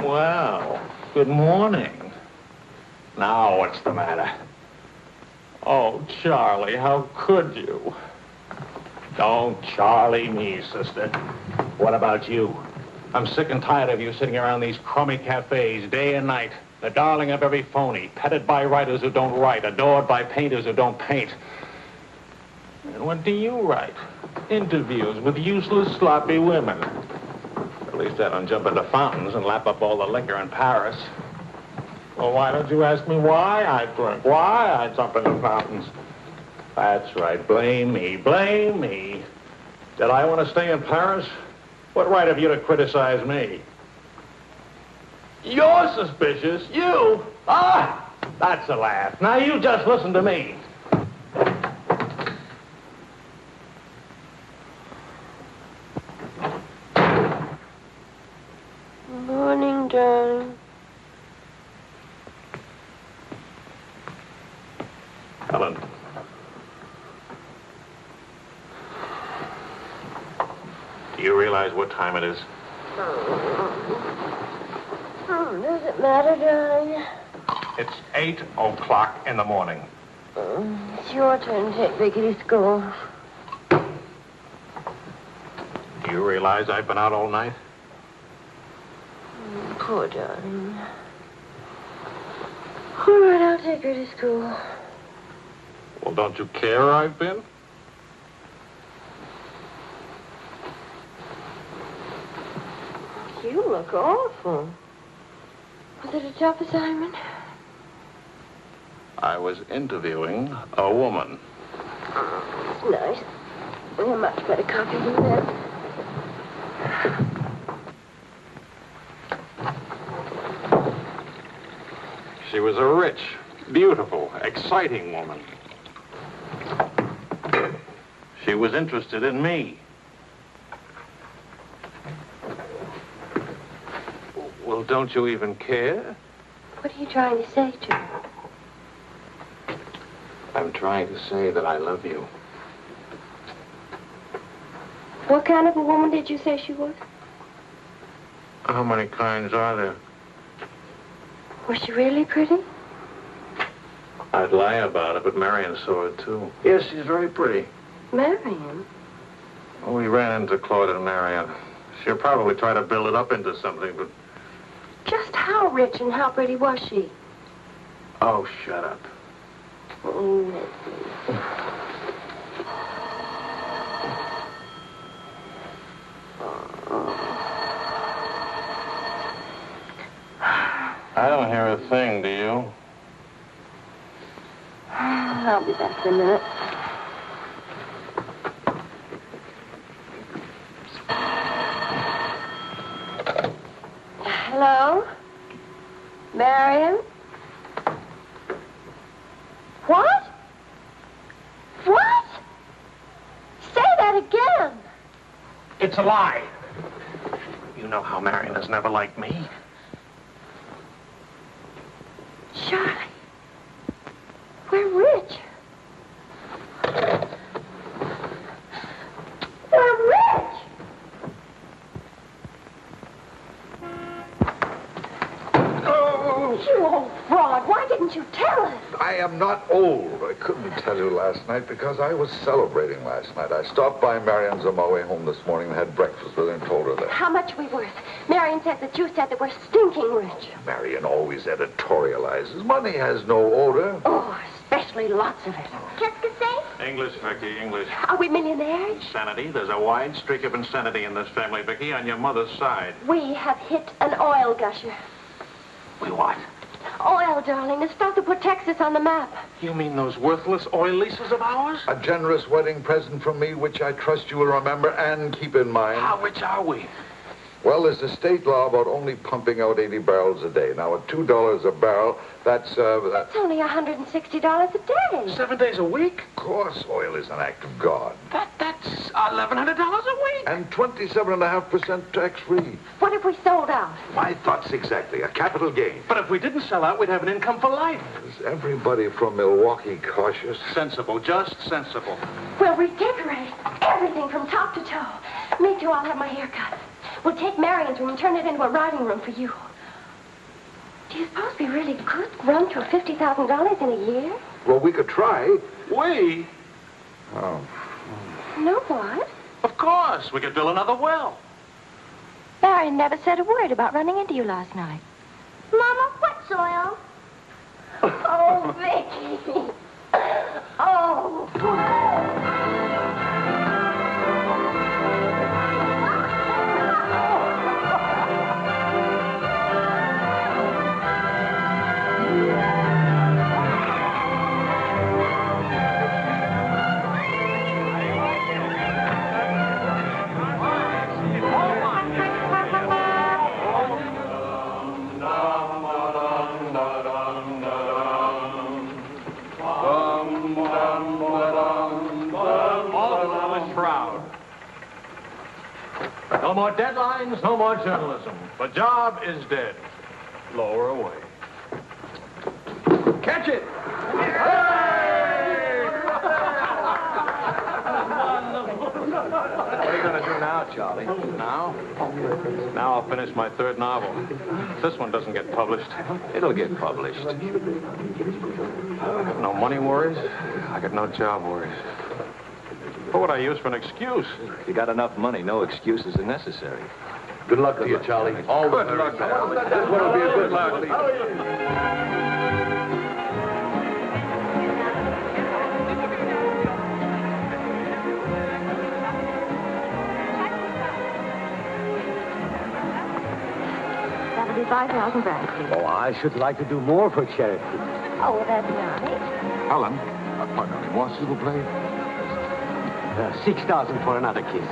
Well, good morning. Now, what's the matter? Oh, Charlie, how could you? Don't Charlie me, sister. What about you? I'm sick and tired of you sitting around these crummy cafes day and night, the darling of every phony, petted by writers who don't write, adored by painters who don't paint. And what do you write? Interviews with useless, sloppy women. At least I don't jump into fountains and lap up all the liquor in Paris. Well, why don't you ask me why I drink? Why I jump into fountains? That's right. Blame me. Blame me. Did I want to stay in Paris? What right have you to criticize me? You're suspicious. You? Ah! That's a laugh. Now you just listen to me. Morning, darling. Helen. Do you realize what time it is? Does it matter, darling? It's 8 o'clock in the morning. It's your turn to take Vicky to school. Do you realize I've been out all night? Poor darling. All right, I'll take her to school. Well, don't you care I've been? You look awful. Was it a tough assignment? I was interviewing a woman. It's nice. A much better copy than that. She was a rich, beautiful, exciting woman. She was interested in me. Well, don't you even care? What are you trying to say to her? I'm trying to say that I love you. What kind of a woman did you say she was? How many kinds are there? Was she really pretty? I'd lie about it, but Marion saw it, too. Yes, she's very pretty. Marion? We ran into Claude and Marion. She'll probably try to build it up into something, but... Just how rich and how pretty was she? Oh, shut up. Oh, Leslie. I don't hear a thing, do you? I'll be back in a minute. Hello? Marion? What? What? Say that again. It's a lie. You know how Marion has never liked me. Charlie, we're rich. We're rich! Oh! You old fraud, why didn't you tell us? I am not old. I couldn't tell you last night because I was celebrating last night. I stopped by Marion's on my way home this morning and had breakfast with her and told her that. How much we worth? Marion says that you said that we're stinking rich. Marion always editorializes. Money has no odor. Oh, especially lots of it. Qu'est-ce que c'est? English, Vicky, English. Are we millionaires? Insanity. There's a wide streak of insanity in this family, Vicky, on your mother's side. We have hit an oil gusher. We what? Oil, darling, the stuff that put Texas on the map. You mean those worthless oil leases of ours? A generous wedding present from me, which I trust you will remember and keep in mind. How rich are we? Well, there's a state law about only pumping out 80 barrels a day. Now, at $2 a barrel, that's It's only $160 a day. 7 days a week? Of course, oil is an act of God. That's $1,100 a week. And 27.5% tax-free. What if we sold out? My thoughts exactly. A capital gain. But if we didn't sell out, we'd have an income for life. Is everybody from Milwaukee cautious? Sensible, just sensible. We'll redecorate everything from top to toe. Me too, I'll have my hair cut. We'll take Marion's room and turn it into a riding room for you. Do you suppose we really could run to $50,000 in a year? Well, we could try. We? Oh. No, what? Of course. We could drill another well. Marion never said a word about running into you last night. Mama, what's oil? Oh, Vicky. Oh. No more deadlines, no more journalism. The job is dead. Lower away. Catch it! What are you going to do now, Charlie? Now? Now I'll finish my third novel. If this one doesn't get published. It'll get published. I got no money worries. I got no job worries. What would I use for an excuse? You got enough money, no excuses are necessary. Good luck to you, Charlie. All the very best. This one will be a good luck. That'll be 5,000 francs, please. Oh, I should like to do more for charity. Oh, that's nice. Helen, pardon me, moi, s'il vous plaît? 6,000 for another kiss.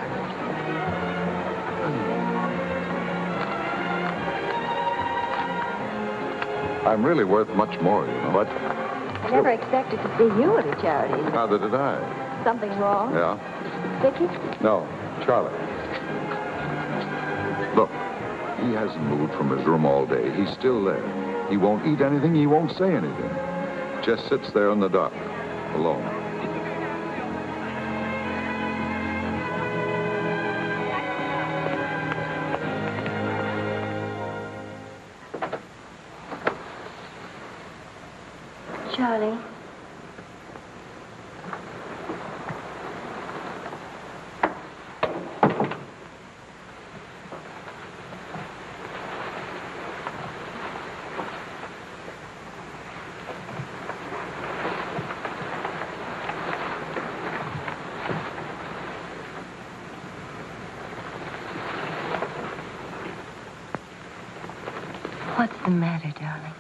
I'm really worth much more, you know. What? I never expected to see you at a charity. Neither did I. Something wrong? Yeah? Vicky? No, Charlie. Look, he hasn't moved from his room all day. He's still there. He won't eat anything. He won't say anything. Just sits there in the dark, alone. Charlie. What's the matter, darling?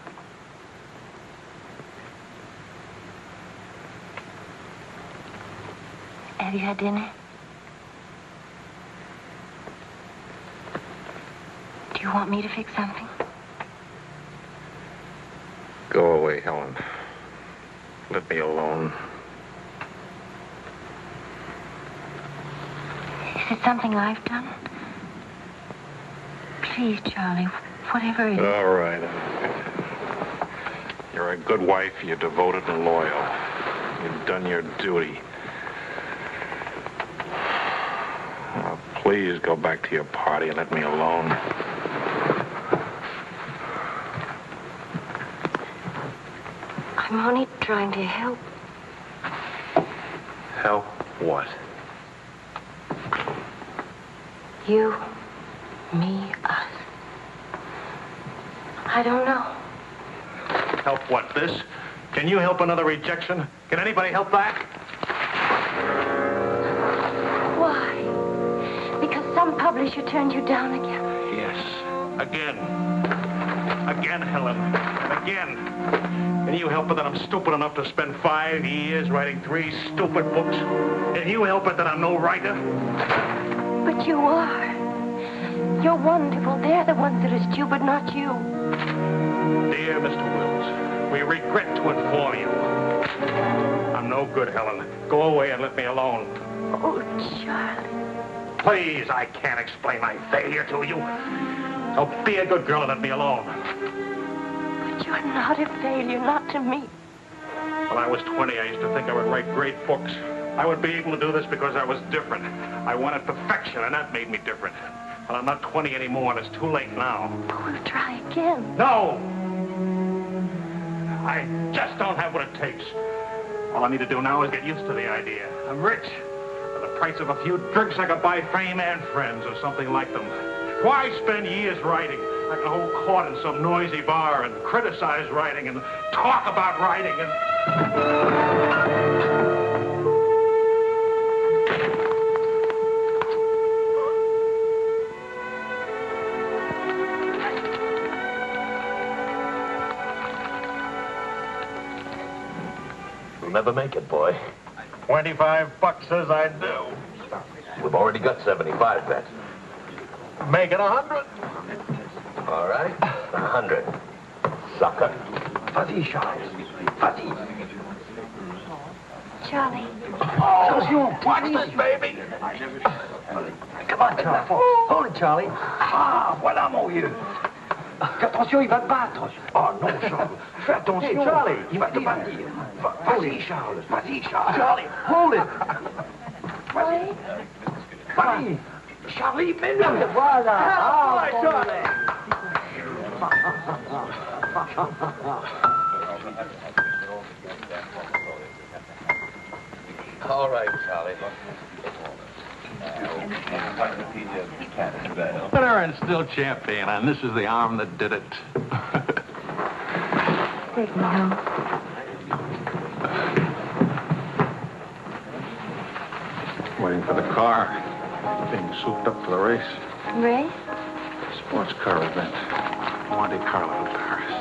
Have you had dinner? Do you want me to fix something? Go away, Helen. Let me alone. Is it something I've done? Please, Charlie, whatever it is. All right. You're a good wife. You're devoted and loyal. You've done your duty. Now, please go back to your party and let me alone. I'm only trying to help. Help what? You, me, us. I don't know. Help what, this? Can you help another rejection? Can anybody help that? Why? Because some publisher turned you down again? Yes. Again. Again, Helen. Again. Can you help it that I'm stupid enough to spend 5 years writing 3 stupid books? Can you help it that I'm no writer? But you are. You're wonderful. They're the ones that are stupid, not you. Dear Mr. Wills, we regret to inform you. I'm no good, Helen. Go away and let me alone. Oh, Charlie. Please, I can't explain my failure to you. So be a good girl and let me alone. But you're not a failure, not to me. When I was 20, I used to think I would write great books. I would be able to do this because I was different. I wanted perfection, and that made me different. But I'm not 20 anymore, and it's too late now. We'll try again. No! I just don't have what it takes. All I need to do now is get used to the idea. I'm rich. For the price of a few drinks, I could buy fame and friends or something like them. Why spend years writing? I can hold court in some noisy bar and criticize writing and talk about writing and... You'll never make it, boy. $25 says I do. We've already got 75 bets. Make it 100. All right, 100. Sucker. Vas-y, Charles. Vas-y. Charlie. Attention, Watch this, baby. Come on, Charles. Hold it, Charlie. Ah, voilà, mon vieux. Attention, il va te battre. Oh, non, Charles. Fais attention. Hey, Charlie, il va te battre. Vas-y, Charles. Vas-y, Charles. Charlie, hold it. Vas-y. Vas-y. Charlie, mets-le. Voilà. Ah, Charlie. All right, Charlie. Winner and still champion, and this is the arm that did it. Take me home. Waiting for the car. Being souped up for the race. Ray? Sports car event. Monte Carlo, Paris.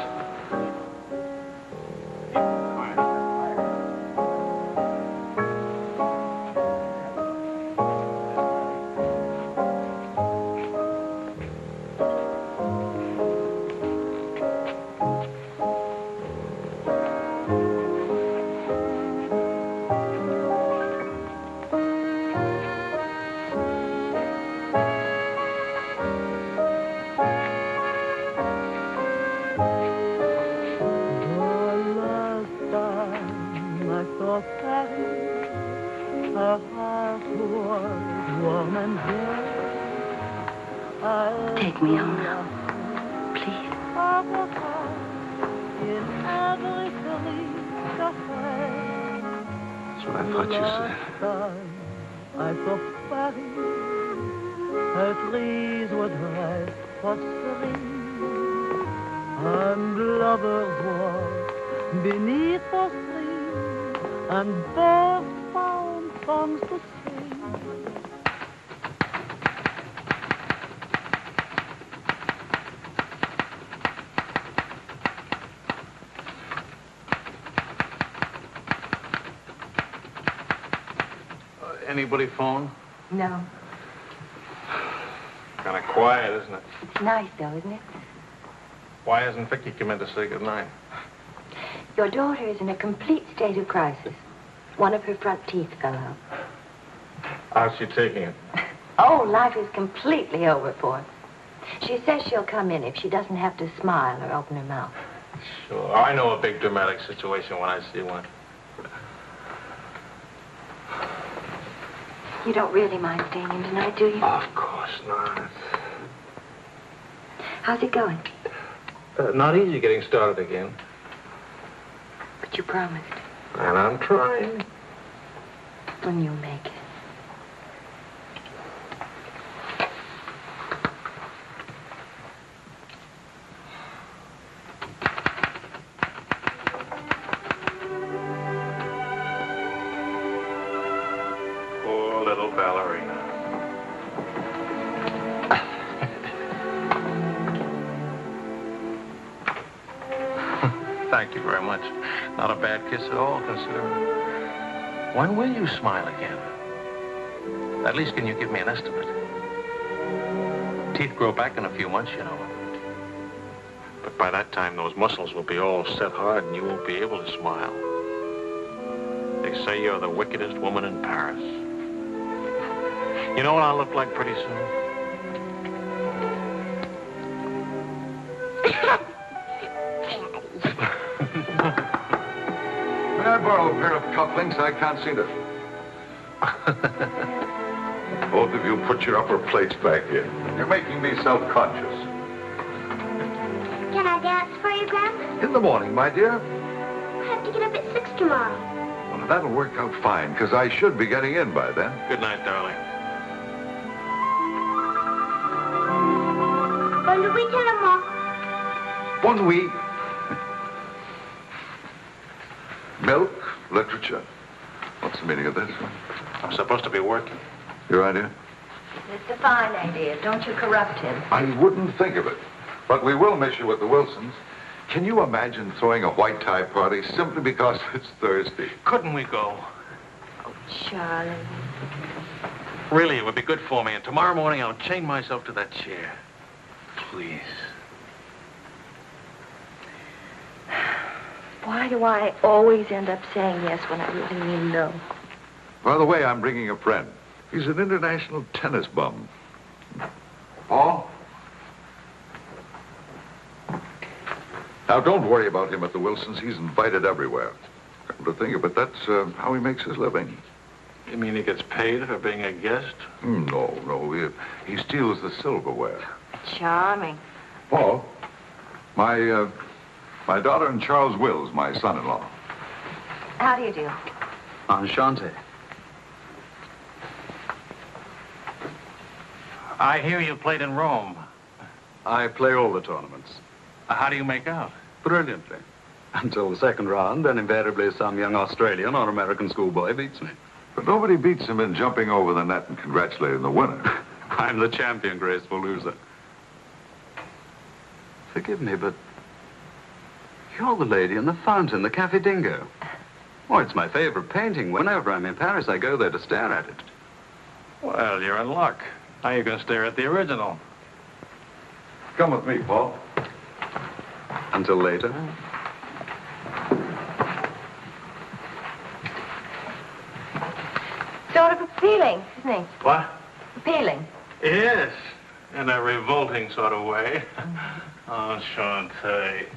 Take me home now, please. That's what I thought you said. I saw Paris, her trees were dry, prospering, and lovers walked beneath the trees, and birds found songs to sing. Anybody phone? No. Kind of quiet, isn't it? It's nice, though, isn't it? Why hasn't Vicky come in to say goodnight? Your daughter is in a complete state of crisis. One of her front teeth fell out. How's she taking it? Oh, life is completely over for her. She says she'll come in if she doesn't have to smile or open her mouth. Sure. I know a big dramatic situation when I see one. You don't really mind staying in tonight, do you? Of course not. How's it going? Not easy getting started again. But you promised. And I'm trying. When you make it. Poor little ballerina. Thank you very much. Not a bad kiss at all, considering. When will you smile again? At least can you give me an estimate? Teeth grow back in a few months, you know. But by that time, those muscles will be all set hard and you won't be able to smile. They say you're the wickedest woman in Paris. You know what I'll look like pretty soon? May I borrow a pair of cufflinks? I can't seem to... Both of you put your upper plates back here. You're making me self-conscious. Can I dance for you, Grandpa? In the morning, my dear. I have to get up at 6 tomorrow. Well, that'll work out fine, because I should be getting in by then. Good night, darling. Bonne nuit, maman. Bonne nuit. Milk, literature. What's the meaning of this? I'm supposed to be working. Your idea? It's a fine idea. Don't you corrupt him. I wouldn't think of it. But we will miss you with the Wilsons. Can you imagine throwing a white tie party simply because it's Thursday? Couldn't we go? Oh, Charlie. Really, it would be good for me. And tomorrow morning, I'll chain myself to that chair. Please. Why do I always end up saying yes when I really mean no? By the way, I'm bringing a friend. He's an international tennis bum. Paul? Now, don't worry about him at the Wilsons. He's invited everywhere. Come to think of it, that's how he makes his living. You mean he gets paid for being a guest? No. He steals the silverware. Charming. Paul, my daughter and Charles Wills, my son-in-law. How do you do? Enchanté. I hear you played in Rome. I play all the tournaments. How do you make out? Brilliantly. Until the second round, then invariably some young Australian or American schoolboy beats me. But nobody beats him in jumping over the net and congratulating the winner. I'm the champion, graceful loser. Forgive me, but you're the lady in the fountain, the Café Dingo. Oh, it's my favorite painting. Whenever I'm in Paris, I go there to stare at it. Well, you're in luck. Now you can stare at the original. Come with me, Paul. Until later. Sort of appealing, isn't he? What? Appealing. Yes, in a revolting sort of way. Enchanté.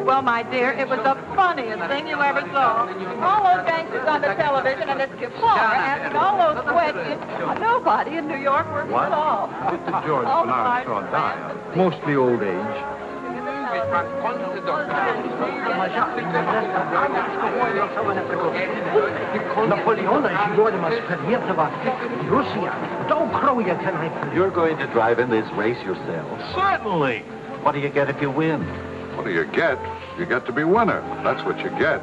Well, my dear, it was the funniest thing you ever saw. All those gangsters on the television and this Kafar asking all those questions. Nobody in New York works at all. Mr. George Bernard saw die. Mostly old age. You're going to drive in this race yourself? Certainly. What do you get if you win? What do you get? You get to be winner. That's what you get.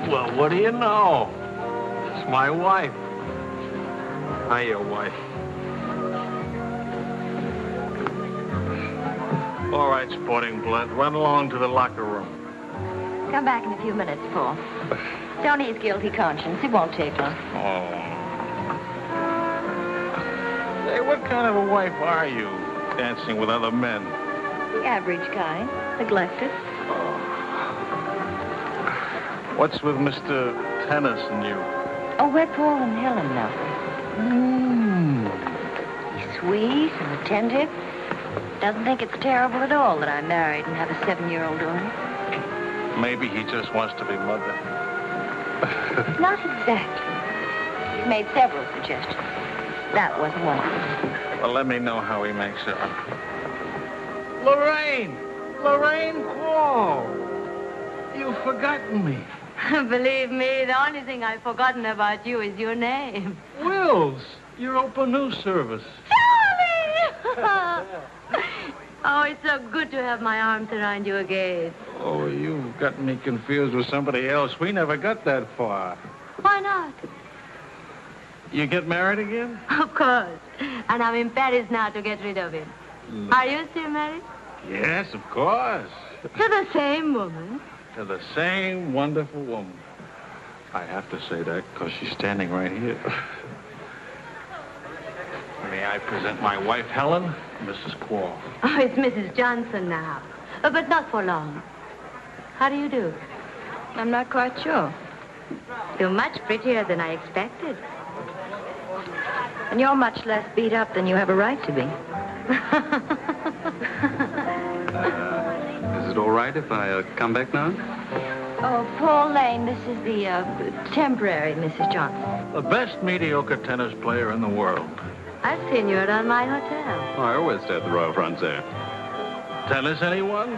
Well, what do you know? It's my wife. Hiya, wife. All right, sporting blood, run along to the locker room. Come back in a few minutes, Paul. Don't ease guilty conscience. It won't take long. Oh. Say, what kind of a wife are you, dancing with other men? The average kind. Neglected. What's with Mr. Tennis and you? Oh, we're Paul and Helen now. He's sweet and attentive. Doesn't think it's terrible at all that I'm married and have a 7-year-old daughter. Maybe he just wants to be mother. Not exactly. He's made several suggestions. That wasn't one of them. Well, let me know how he makes it. Lorraine! Lorraine Paul! You've forgotten me. Believe me, the only thing I've forgotten about you is your name. Wills, your open news service. Charlie! Oh, it's so good to have my arms around you again. Oh, you've gotten me confused with somebody else. We never got that far. Why not? You get married again? Of course. And I'm in Paris now to get rid of him. Are you still married? Yes, of course. To the same woman. To the same wonderful woman. I have to say that because she's standing right here. May I present my wife, Helen, Mrs. Quall. Oh, it's Mrs. Johnson now. But not for long. How do you do? I'm not quite sure. You're much prettier than I expected. And you're much less beat up than you have a right to be. Is it all right if I come back now? Oh, Paul Lane, this is the temporary Mrs. Johnson. The best mediocre tennis player in the world. I've seen you around my hotel. Oh, I always stay at the Royal Francais. Tennis, anyone?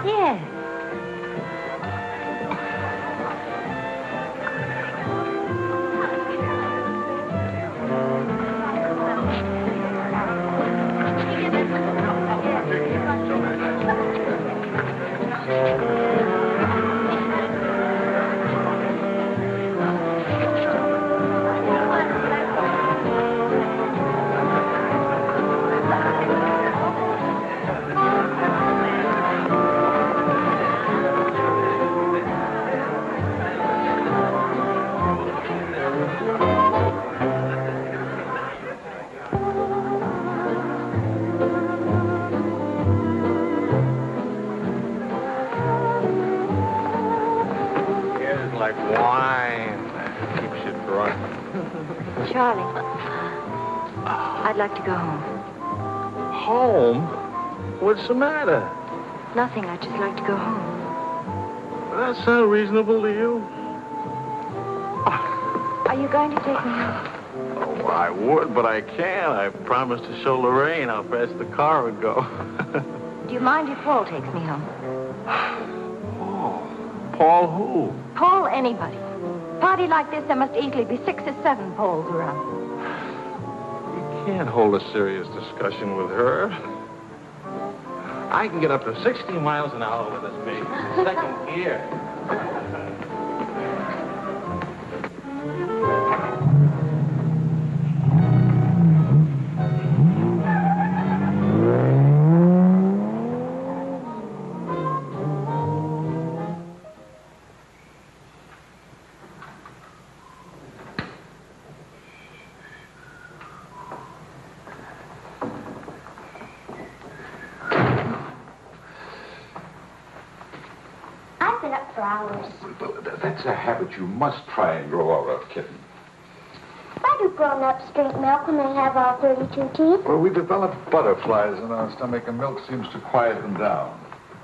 Yes. Like wine. Keeps you drunk. Charlie, I'd like to go home. Home? What's the matter? Nothing. I'd just like to go home. Does that sound reasonable to you? Are you going to take me home? Oh, I would, but I can't. I promised to show Lorraine how fast the car would go. Do you mind if Paul takes me home? Paul who? Paul anybody. Party like this, there must easily be 6 or 7 Pauls around. You can't hold a serious discussion with her. I can get up to 60 miles an hour with this baby. Second gear. I've been up for hours. That's a habit you must try and grow out of, kitten. Why do grown-ups drink milk when they have all 32 teeth? Well, we develop butterflies in our stomach, and milk seems to quiet them down.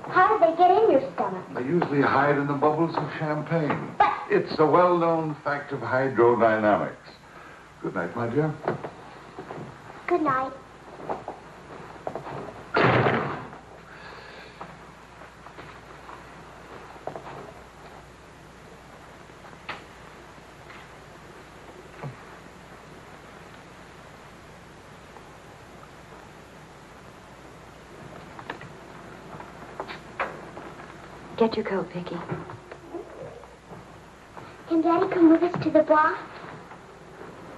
How do they get in your stomach? They usually hide in the bubbles of champagne. It's a well-known fact of hydrodynamics. Good night, my dear. Good night. Get your coat, Vicky. Can Daddy come with us to the bar?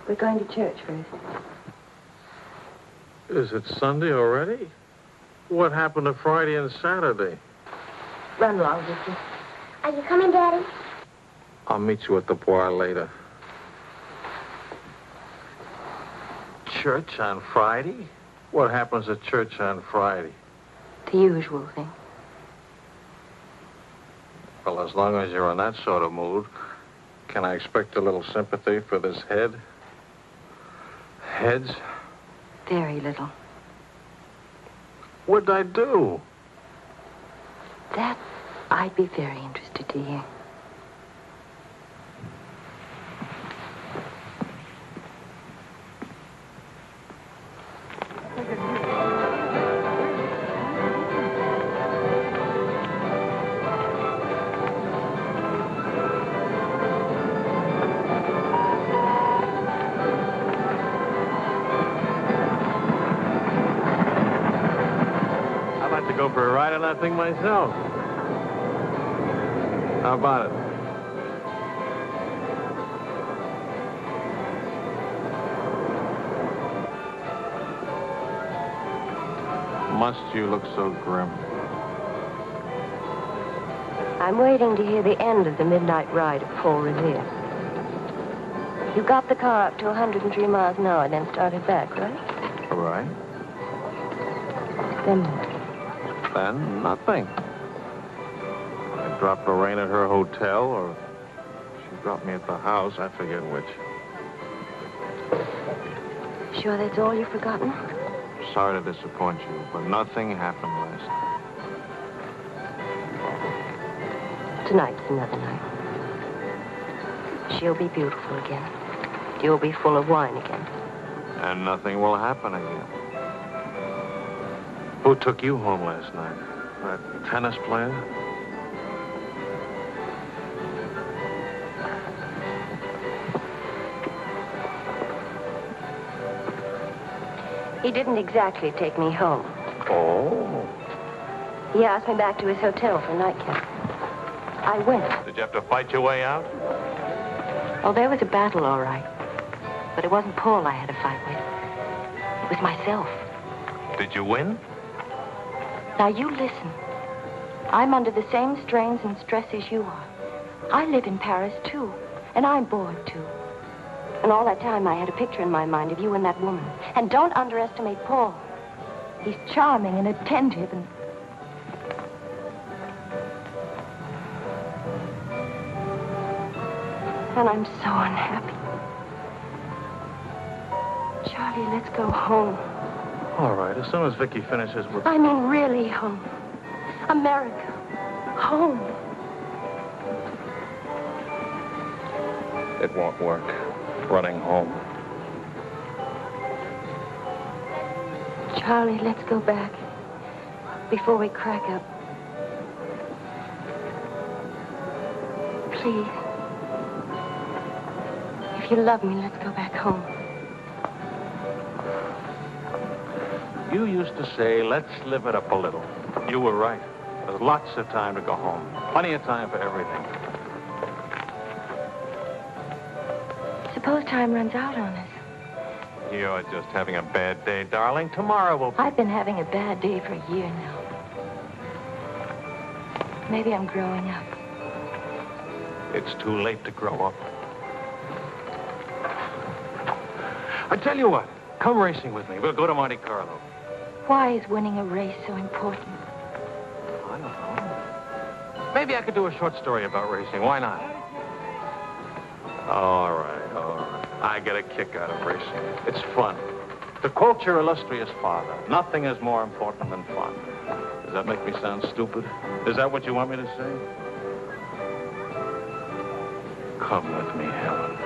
We're going to church first. Is it Sunday already? What happened to Friday and Saturday? Run along, Vicky. Are you coming, Daddy? I'll meet you at the bar later. Church on Friday? What happens at church on Friday? The usual thing. Well, as long as you're in that sort of mood, can I expect a little sympathy for this head? Heads? Very little. What'd I do? That I'd be very interested to hear. I'd like to go for a ride on that thing myself. How about it? Must you look so grim? I'm waiting to hear the end of the midnight ride of Paul Revere. You got the car up to 103 miles an hour, then started back, right? All right. Then what? Then nothing. I dropped Lorraine at her hotel, or she dropped me at the house. I forget which. Sure that's all you've forgotten? Sorry to disappoint you, but nothing happened last night. Tonight's another night. She'll be beautiful again. You'll be full of wine again. And nothing will happen again. Who took you home last night? That tennis player? He didn't exactly take me home. Oh. He asked me back to his hotel for a nightcap. I went. Did you have to fight your way out? Oh, there was a battle, all right. But it wasn't Paul I had to fight with. It was myself. Did you win? Now, you listen. I'm under the same strains and stresses you are. I live in Paris, too. And I'm bored, too. And all that time, I had a picture in my mind of you and that woman. And don't underestimate Paul. He's charming and attentive and... And I'm so unhappy. Charlie, let's go home. All right, as soon as Vicky finishes with... I mean, really home. America. Home. It won't work. Running home. Charlie, let's go back. Before we crack up. Please. If you love me, let's go back home. You used to say, let's live it up a little. You were right. There's lots of time to go home. Plenty of time for everything. Suppose time runs out on us. You're just having a bad day, darling. Tomorrow will... I've been having a bad day for a year now. Maybe I'm growing up. It's too late to grow up. I tell you what, come racing with me. We'll go to Monte Carlo. Why is winning a race so important? I don't know. Maybe I could do a short story about racing. Why not? All right, all right. I get a kick out of racing. It's fun. To quote your illustrious father, nothing is more important than fun. Does that make me sound stupid? Is that what you want me to say? Come with me, Helen.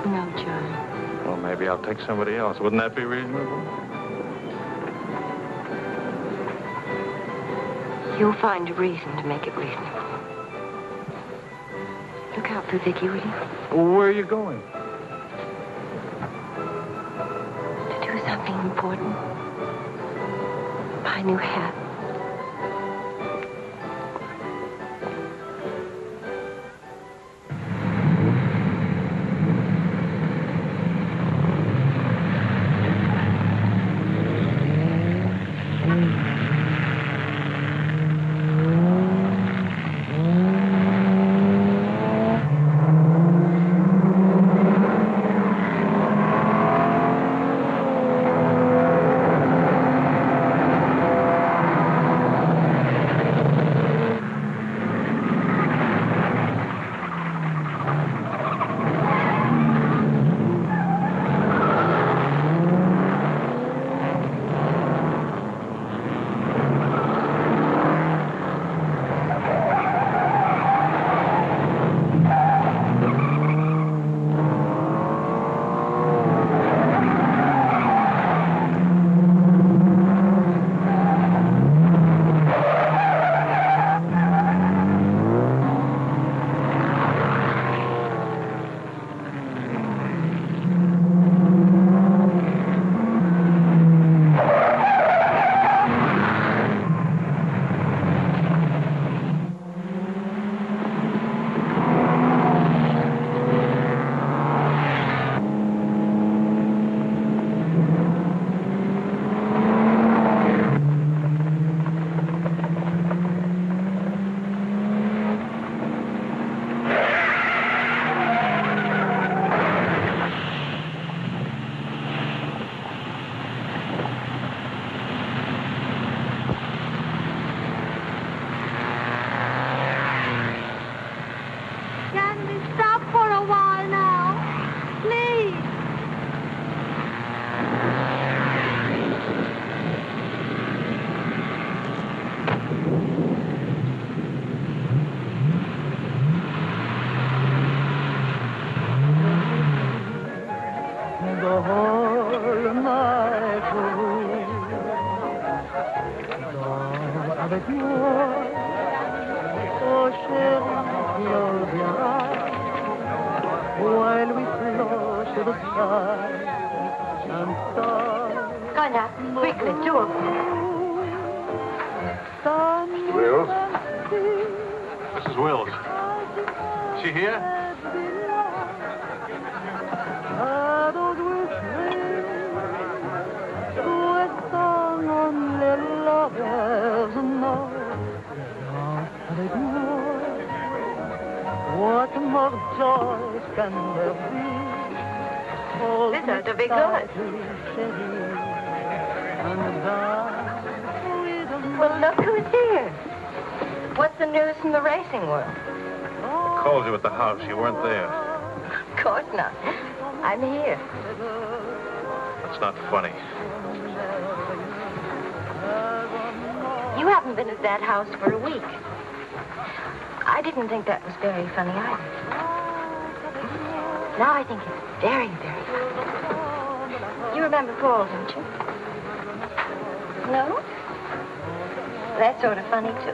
No, Charlie. Well, maybe I'll take somebody else. Wouldn't that be reasonable? You'll find a reason to make it reasonable. Look out for Vicky, will you? Where are you going? To do something important. Buy a new hat. the sky and stars. Go now, quickly, two of them. Wills? Mrs. Wills. Is she here? Shadows whispering to a song only lovers know. Avec moi, what more joys can there be? This ought to be good. Well, look who's here. What's the news from the racing world? Called you at the house. You weren't there. Of course not. I'm here. That's not funny. You haven't been at that house for a week. I didn't think that was very funny either. Now I think it's very, very funny. You remember Paul, don't you? No? That's sort of funny, too.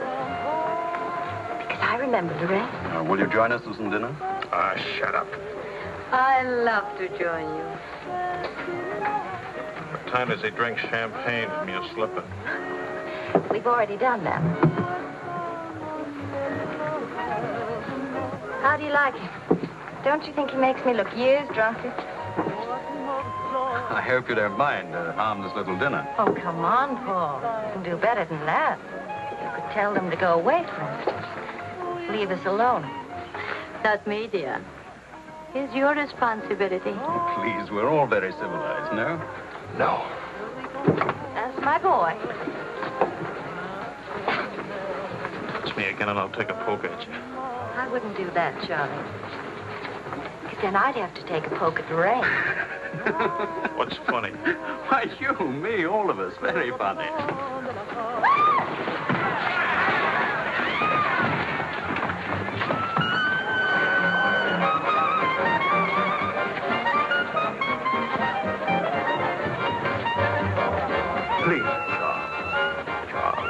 Because I remember Lorraine. Will you join us for some dinner? Shut up. I love to join you. What time does he drink champagne from your slipper? We've already done that. How do you like him? Don't you think he makes me look years drunker? I hope you don't mind a harmless little dinner. Oh, come on, Paul. You can do better than that. You could tell them to go away, for instance. Leave us alone. Not me, dear. It's your responsibility. Please, we're all very civilized, no? No. That's my boy. Touch me again and I'll take a poke at you. I wouldn't do that, Charlie. Because then I'd have to take a poke at Lorraine. What's funny? Why, you, me, all of us. Very funny. Please, Charles.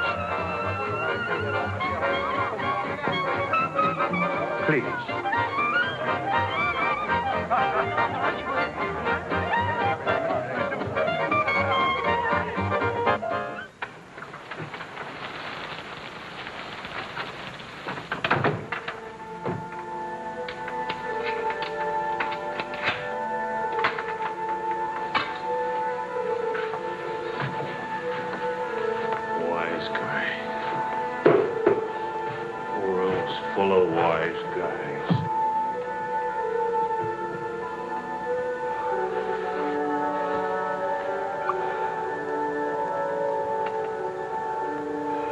Please. Full of wise guys.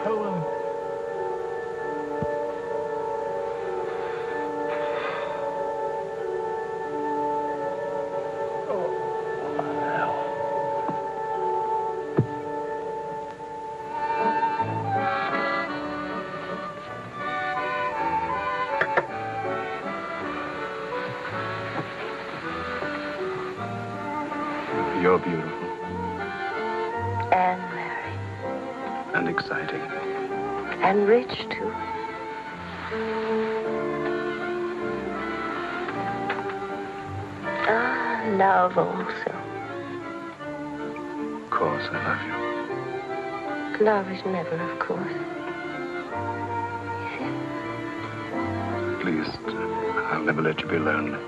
Helen. You're beautiful. And married. And exciting. And rich, too. Ah, love also. Of course, I love you. Love is never, of course. Please, I'll never let you be lonely.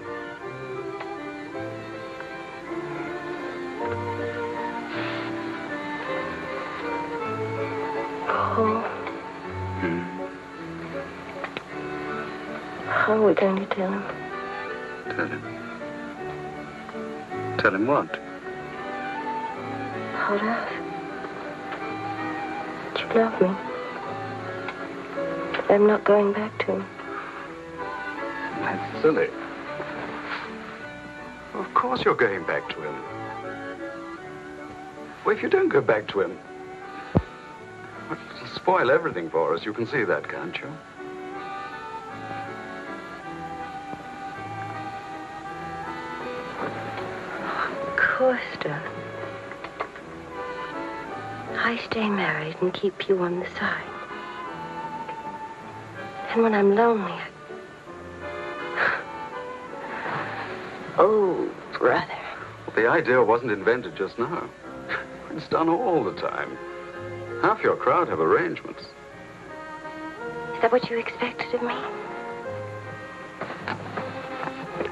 Paul. How are we going to tell him? Tell him. Tell him what? Hold out. That you love me. I'm not going back to him. That's silly. Of course you're going back to him. Well, if you don't go back to him, it'll spoil everything for us. You can see that, can't you? Of course, darling. I stay married and keep you on the side. And when I'm lonely, Oh, brother. Well, the idea wasn't invented just now. It's done all the time. Half your crowd have arrangements. Is that what you expected of me?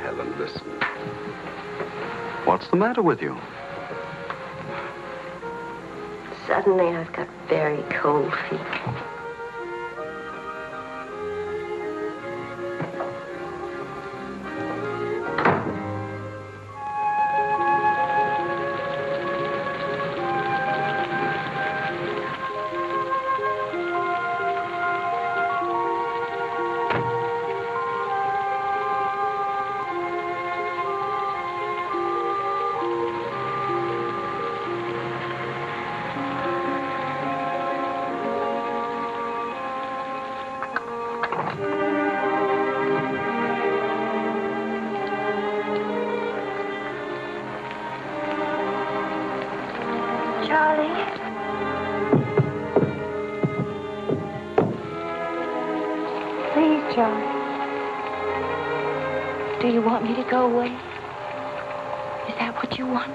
Helen, listen. What's the matter with you? Suddenly, I've got very cold feet. Do you want me to go away? Is that what you want?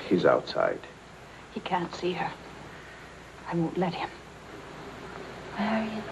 He's outside. He can't see her. I won't let him. Marion.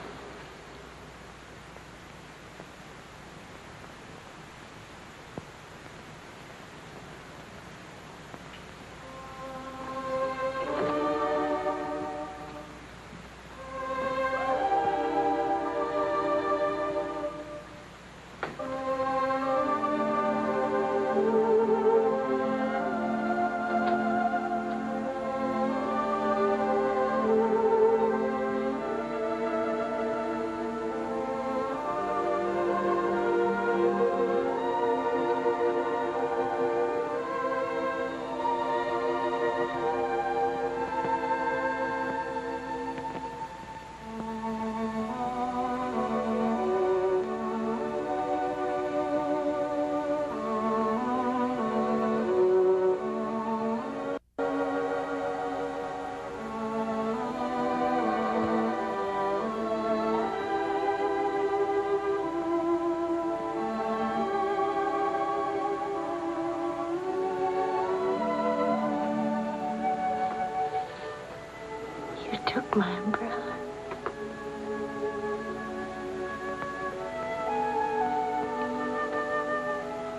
Took my umbrella.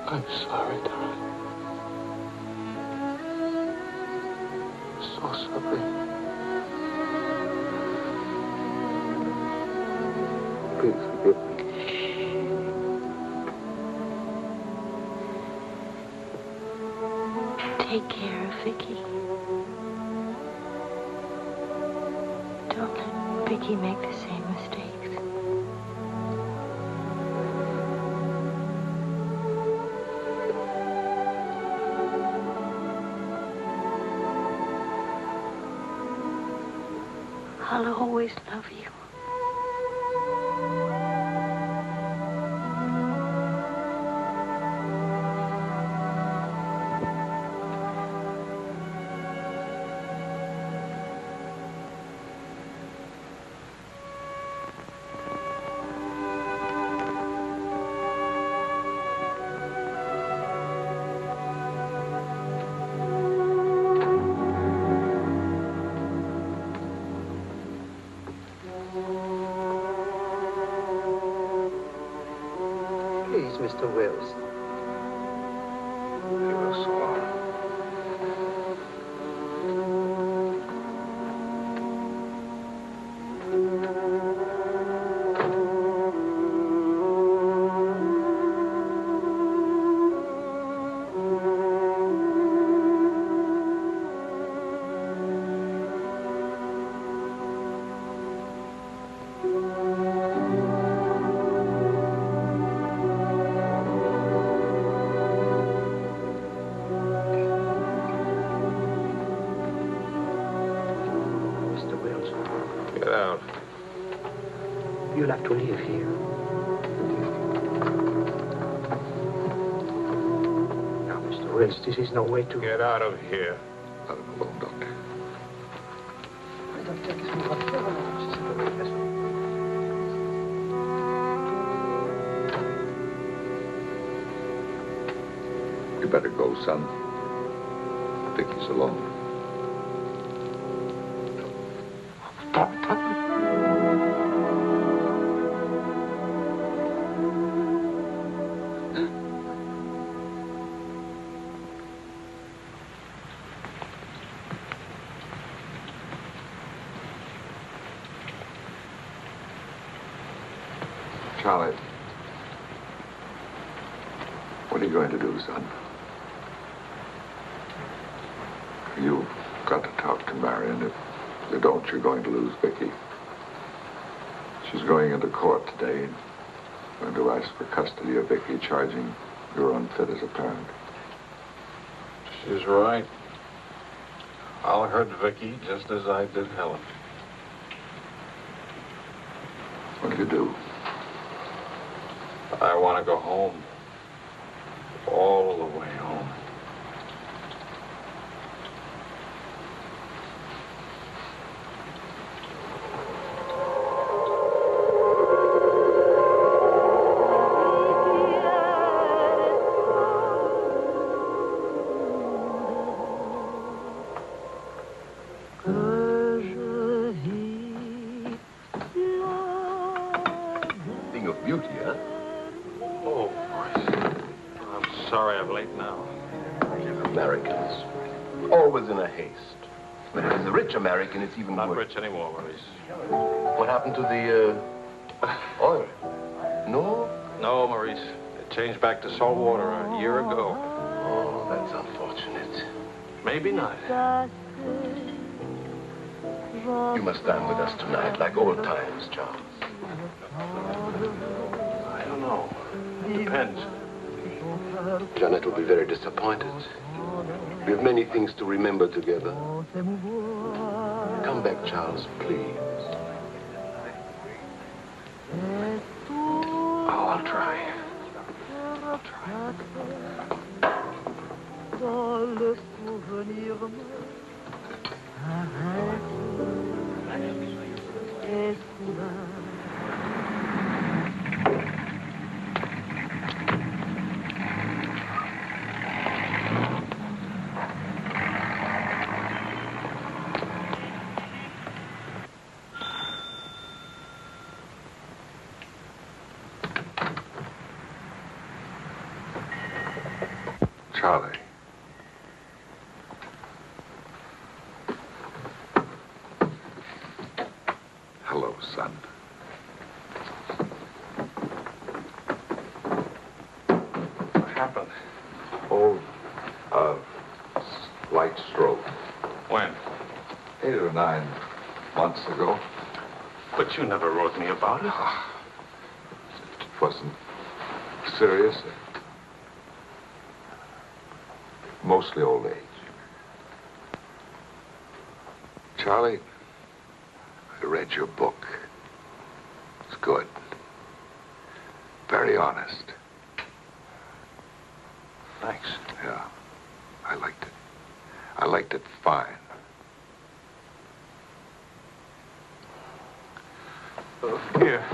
I'm sorry, darling. So sorry. Please forgive me. Take care of Vicky. Don't let Vicky make the same mistakes. I'll always love you. Please, Mr. Wills. You will so long. Get out. You'll have to leave here. Now, Mr. Wills, this is no way to... Get out of here. Let him alone, Doctor. You better go, son. Vicky's alone. Charlie, what are you going to do, son? You've got to talk to Marion. If you don't, you're going to lose Vicky. She's going into court today and going to ask for custody of Vicky, charging you're unfit as a parent. She's right. I'll hurt Vicky just as I did Helen. What do you do? I want to go home. All the way home. Thing of beauty, huh? Oh, I'm sorry I'm late now. Americans. Always in a haste. But if it's a rich American, it's even Not worse. rich anymore, Maurice. What happened to the, oil? No? No, Maurice. It changed back to salt water a year ago. Oh, that's unfortunate. Maybe not. You must dine with us tonight, like old times, Charles. I don't know. Depends. Janet will be very disappointed. We have many things to remember together. Come back, Charles, please. Oh, I'll try. I'll try. Charlie. Hello, son. What happened? Oh, light stroke. When? 8 or 9 months ago. But you never wrote me about it. It wasn't serious. Mostly old age. Charlie, I read your book. It's good. Very honest. Thanks. Yeah, I liked it. I liked it fine. Here,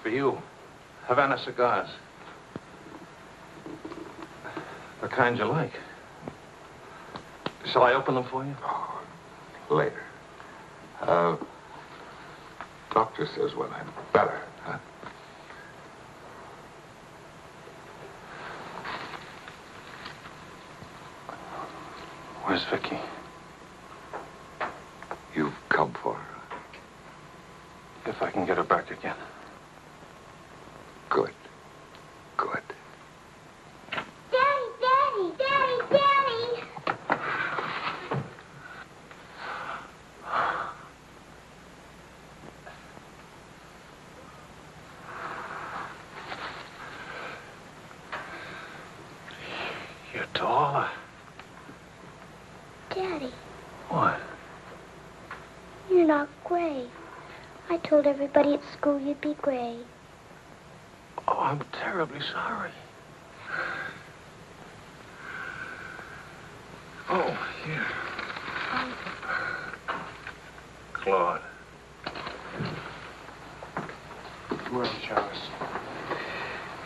for you. Havana cigars. The kind you like. Shall I open them for you? Oh, later. Doctor says when I'm better, huh? Where's Vicky? You've come for her. If I can get her back again. Good. Good. Daddy, Daddy, Daddy, Daddy! You're taller. Daddy, What? you're not gray. I told everybody at school you'd be gray. Oh, I'm terribly sorry. Oh, here. Claude. Well, Charles,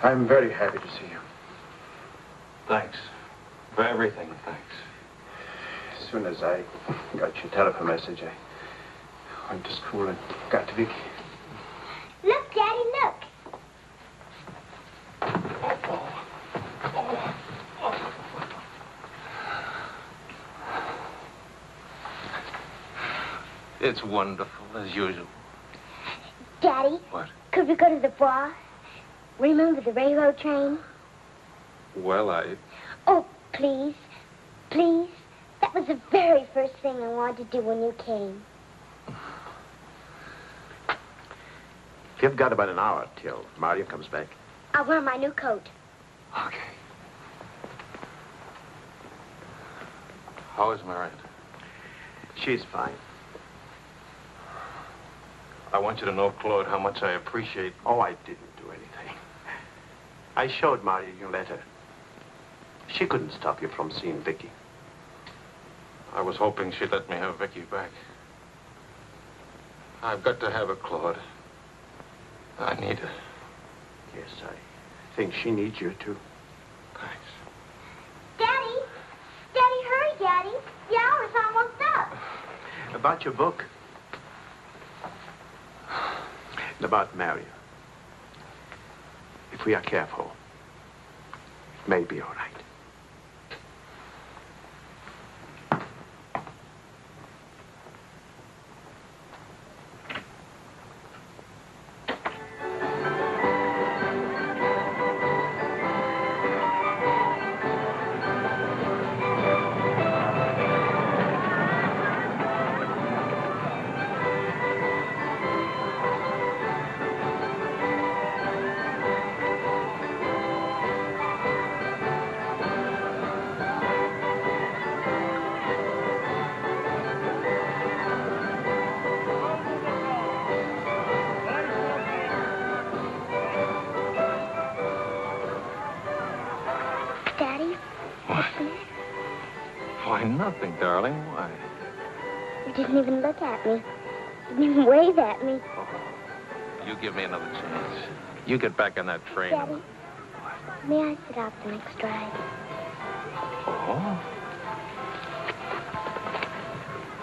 I'm very happy to see you. Thanks. For everything, thanks. As soon as I got your telephone message, I went to school and got to Vicky. Look, Daddy, look. It's wonderful, as usual. Daddy. What? Could we go to the bar? Remember the railroad train? Well, Oh, please. Please. That was the very first thing I wanted to do when you came. You've got about an hour till Marion comes back. I'll wear my new coat. Okay. How is Marion? She's fine. I want you to know, Claude, how much I appreciate... Oh, I didn't do anything. I showed Marion your letter. She couldn't stop you from seeing Vicky. I was hoping she'd let me have Vicky back. I've got to have her, Claude. I need her. Yes, I think she needs you, too. Thanks. Daddy. Daddy, hurry, Daddy. The hour's almost up. About your book. And about Marion. If we are careful, it may be all right. Daddy? What? Why, nothing, darling. Why? You didn't even look at me. You didn't even wave at me. You give me another chance. You get back on that train. Daddy, may I sit out the next ride? Oh?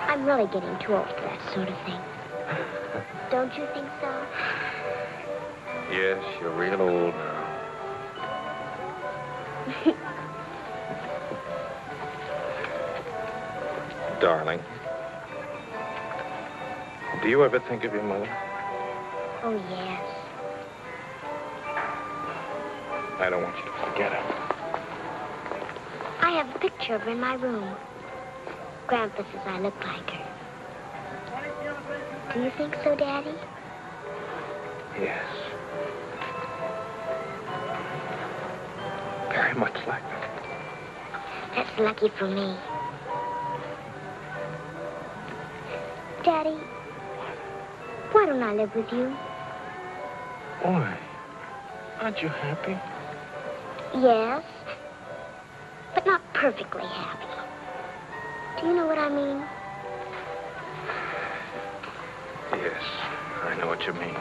I'm really getting too old for that sort of thing. Don't you think so? Yes, you're real old now. Darling, do you ever think of your mother? Oh, yes. I don't want you to forget her. I have a picture of her in my room. Grandpa says I look like her. Do you think so, Daddy? Yes. Very much like her. That's lucky for me. Why don't I live with you? Why? Aren't you happy? Yes, but not perfectly happy. Do you know what I mean? Yes, I know what you mean.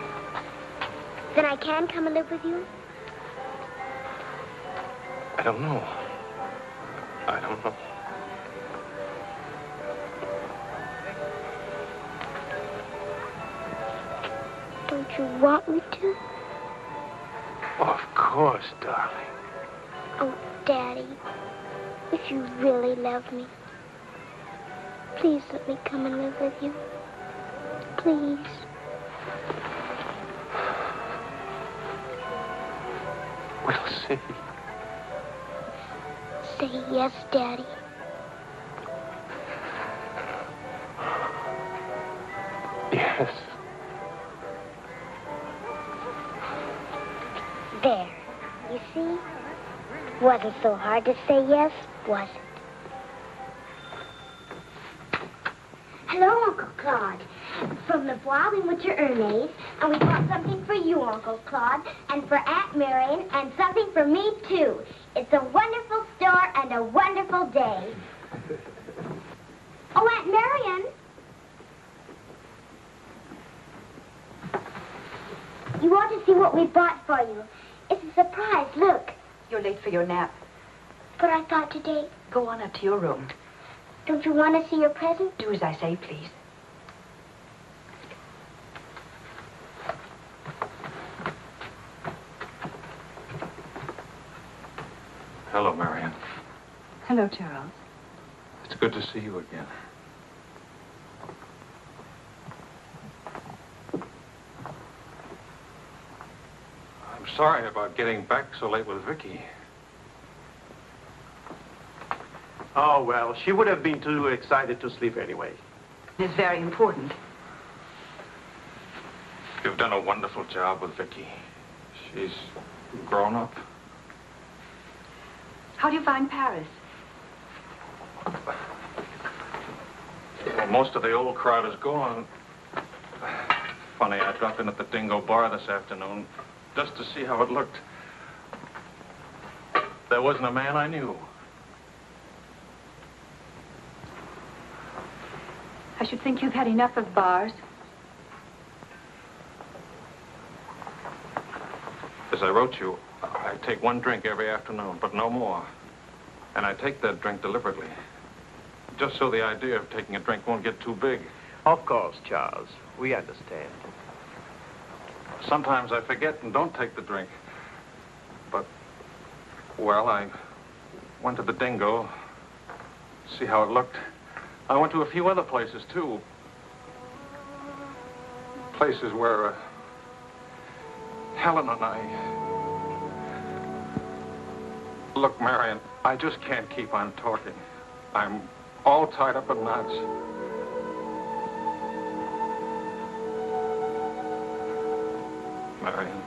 Then I can come and live with you? I don't know. I don't know. Don't you want me to? Of course, darling. Oh, Daddy, if you really love me, please let me come and live with you. Please. We'll see. Say yes, Daddy. Yes. There. You see? Wasn't so hard to say yes, was it? Hello, Uncle Claude. From the Bois, we went to Ernest's, and we bought something for you, Uncle Claude, and for Aunt Marion, and something for me, too. It's a wonderful store and a wonderful day. Oh, Aunt Marion. You ought to see what we bought for you. It's a surprise, look. You're late for your nap. But I thought today... Go on up to your room. Don't you want to see your present? Do as I say, please. Hello, Marion. Hello, Charles. It's good to see you again. I'm sorry about getting back so late with Vicky. Oh, well, she would have been too excited to sleep anyway. It's very important. You've done a wonderful job with Vicky. She's grown up. How do you find Paris? Well, most of the old crowd is gone. Funny, I dropped in at the Dingo Bar this afternoon just to see how it looked. There wasn't a man I knew. I should think you've had enough of bars. As I wrote you, I take one drink every afternoon, but no more. And I take that drink deliberately, just so the idea of taking a drink won't get too big. Of course, Charles. We understand. Sometimes I forget and don't take the drink. But, well, I went to the Dingo, see how it looked. I went to a few other places, too. Places where Helen and I... Look, Marion, I just can't keep on talking. I'm all tied up in knots. Marion,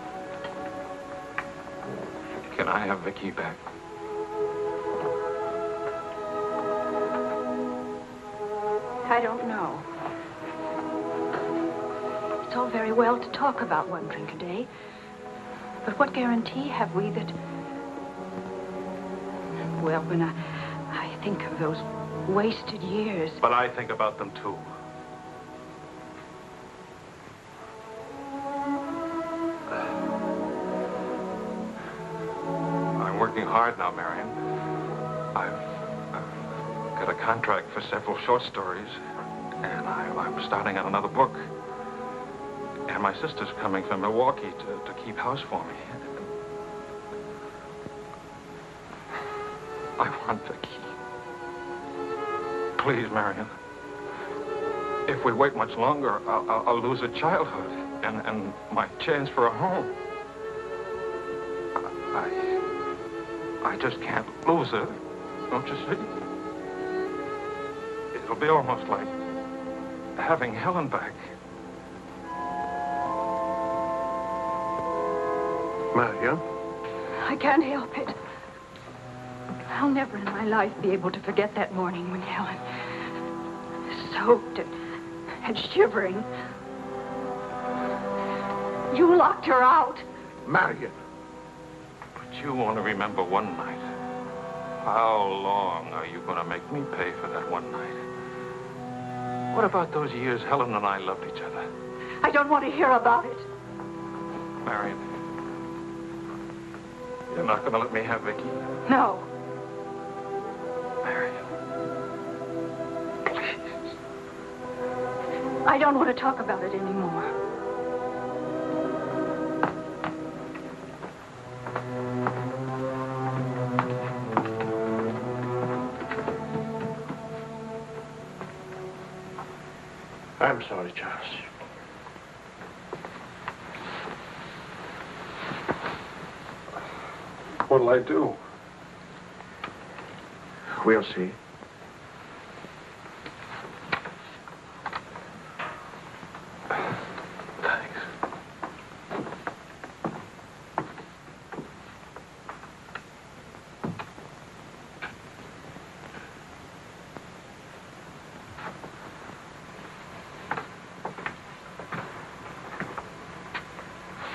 can I have Vicky back? I don't know. It's all very well to talk about one drink a day. But what guarantee have we that... Well, when I think of those wasted years... But I think about them, too. I'm working hard now, Marion. I've got a contract for several short stories, and I'm starting on another book. And my sister's coming from Milwaukee to keep house for me. I want Vicky. Please, Marion. If we wait much longer, I'll lose a childhood and my chance for a home. I just can't lose her, don't you see? It'll be almost like having Helen back. Marion? I can't help it. I'll never in my life be able to forget that morning when Helen, soaked and shivering, You locked her out. Marion. But you only remember one night. How long are you going to make me pay for that one night? What about those years Helen and I loved each other? I don't want to hear about it. Marion, you're not going to let me have Vicky? No. Marion. I don't want to talk about it anymore. I'm sorry, Charles. What'll I do? We'll see. Thanks.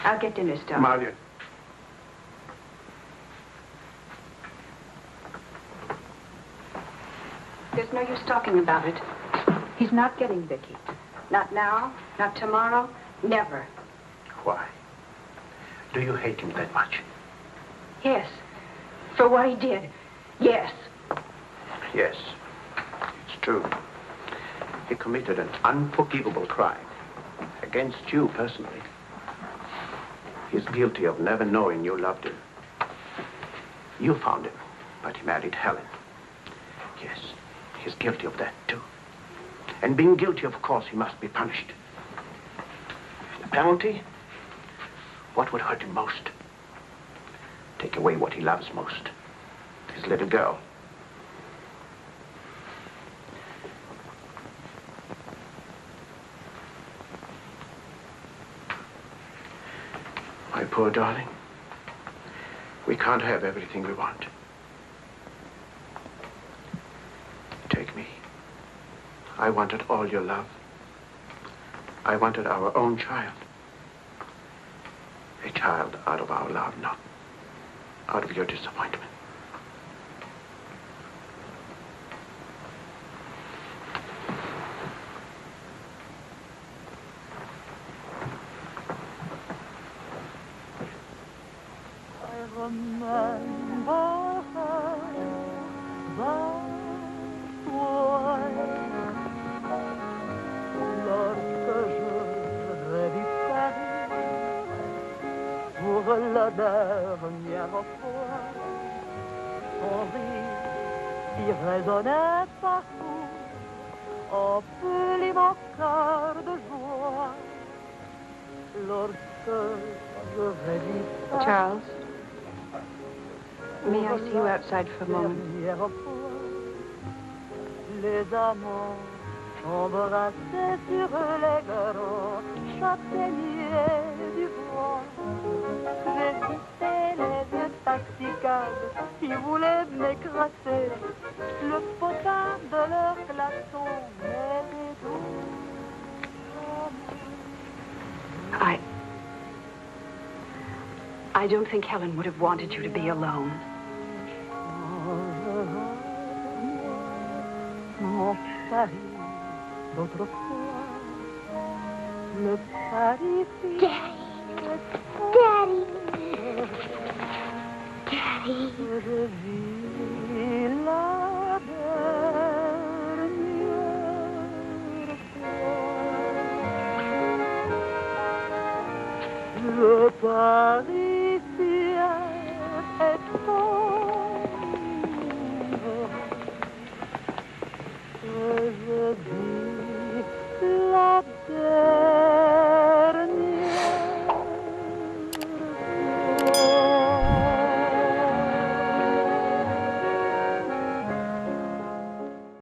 I'll get dinner started. Marion. There's no use talking about it. He's not getting Vicky. Not now, not tomorrow, never. Why? Do you hate him that much? Yes. For what he did. Yes. Yes. It's true. He committed an unforgivable crime. Against you, personally. He's guilty of never knowing you loved him. You found him, but he married Helen. Yes, he's guilty of that, too. And being guilty, of course, he must be punished. The penalty? What would hurt him most? Take away what he loves most. His little girl. My poor darling. We can't have everything we want. Take me. I wanted all your love. I wanted our own child. A child out of our love, not out of your disappointment. La dernière fois, son rire qui résonnait partout emplit mon cœur de joie. Lorsque je rêvis ça, Charles, may I see you outside for a moment? dernière fois, les amants embrassés sur les grands châtaigniers du bois. J'hésitais les intoxicables qui voulaient m'écraser. Le potin de leur klaxon m'était doux. I don't think Helen would have wanted you to be alone. Mon Paris d'autrefois, le Paris Daddy. Daddy. Je vis la dernière fois. Le Parisien est sombre. Je vis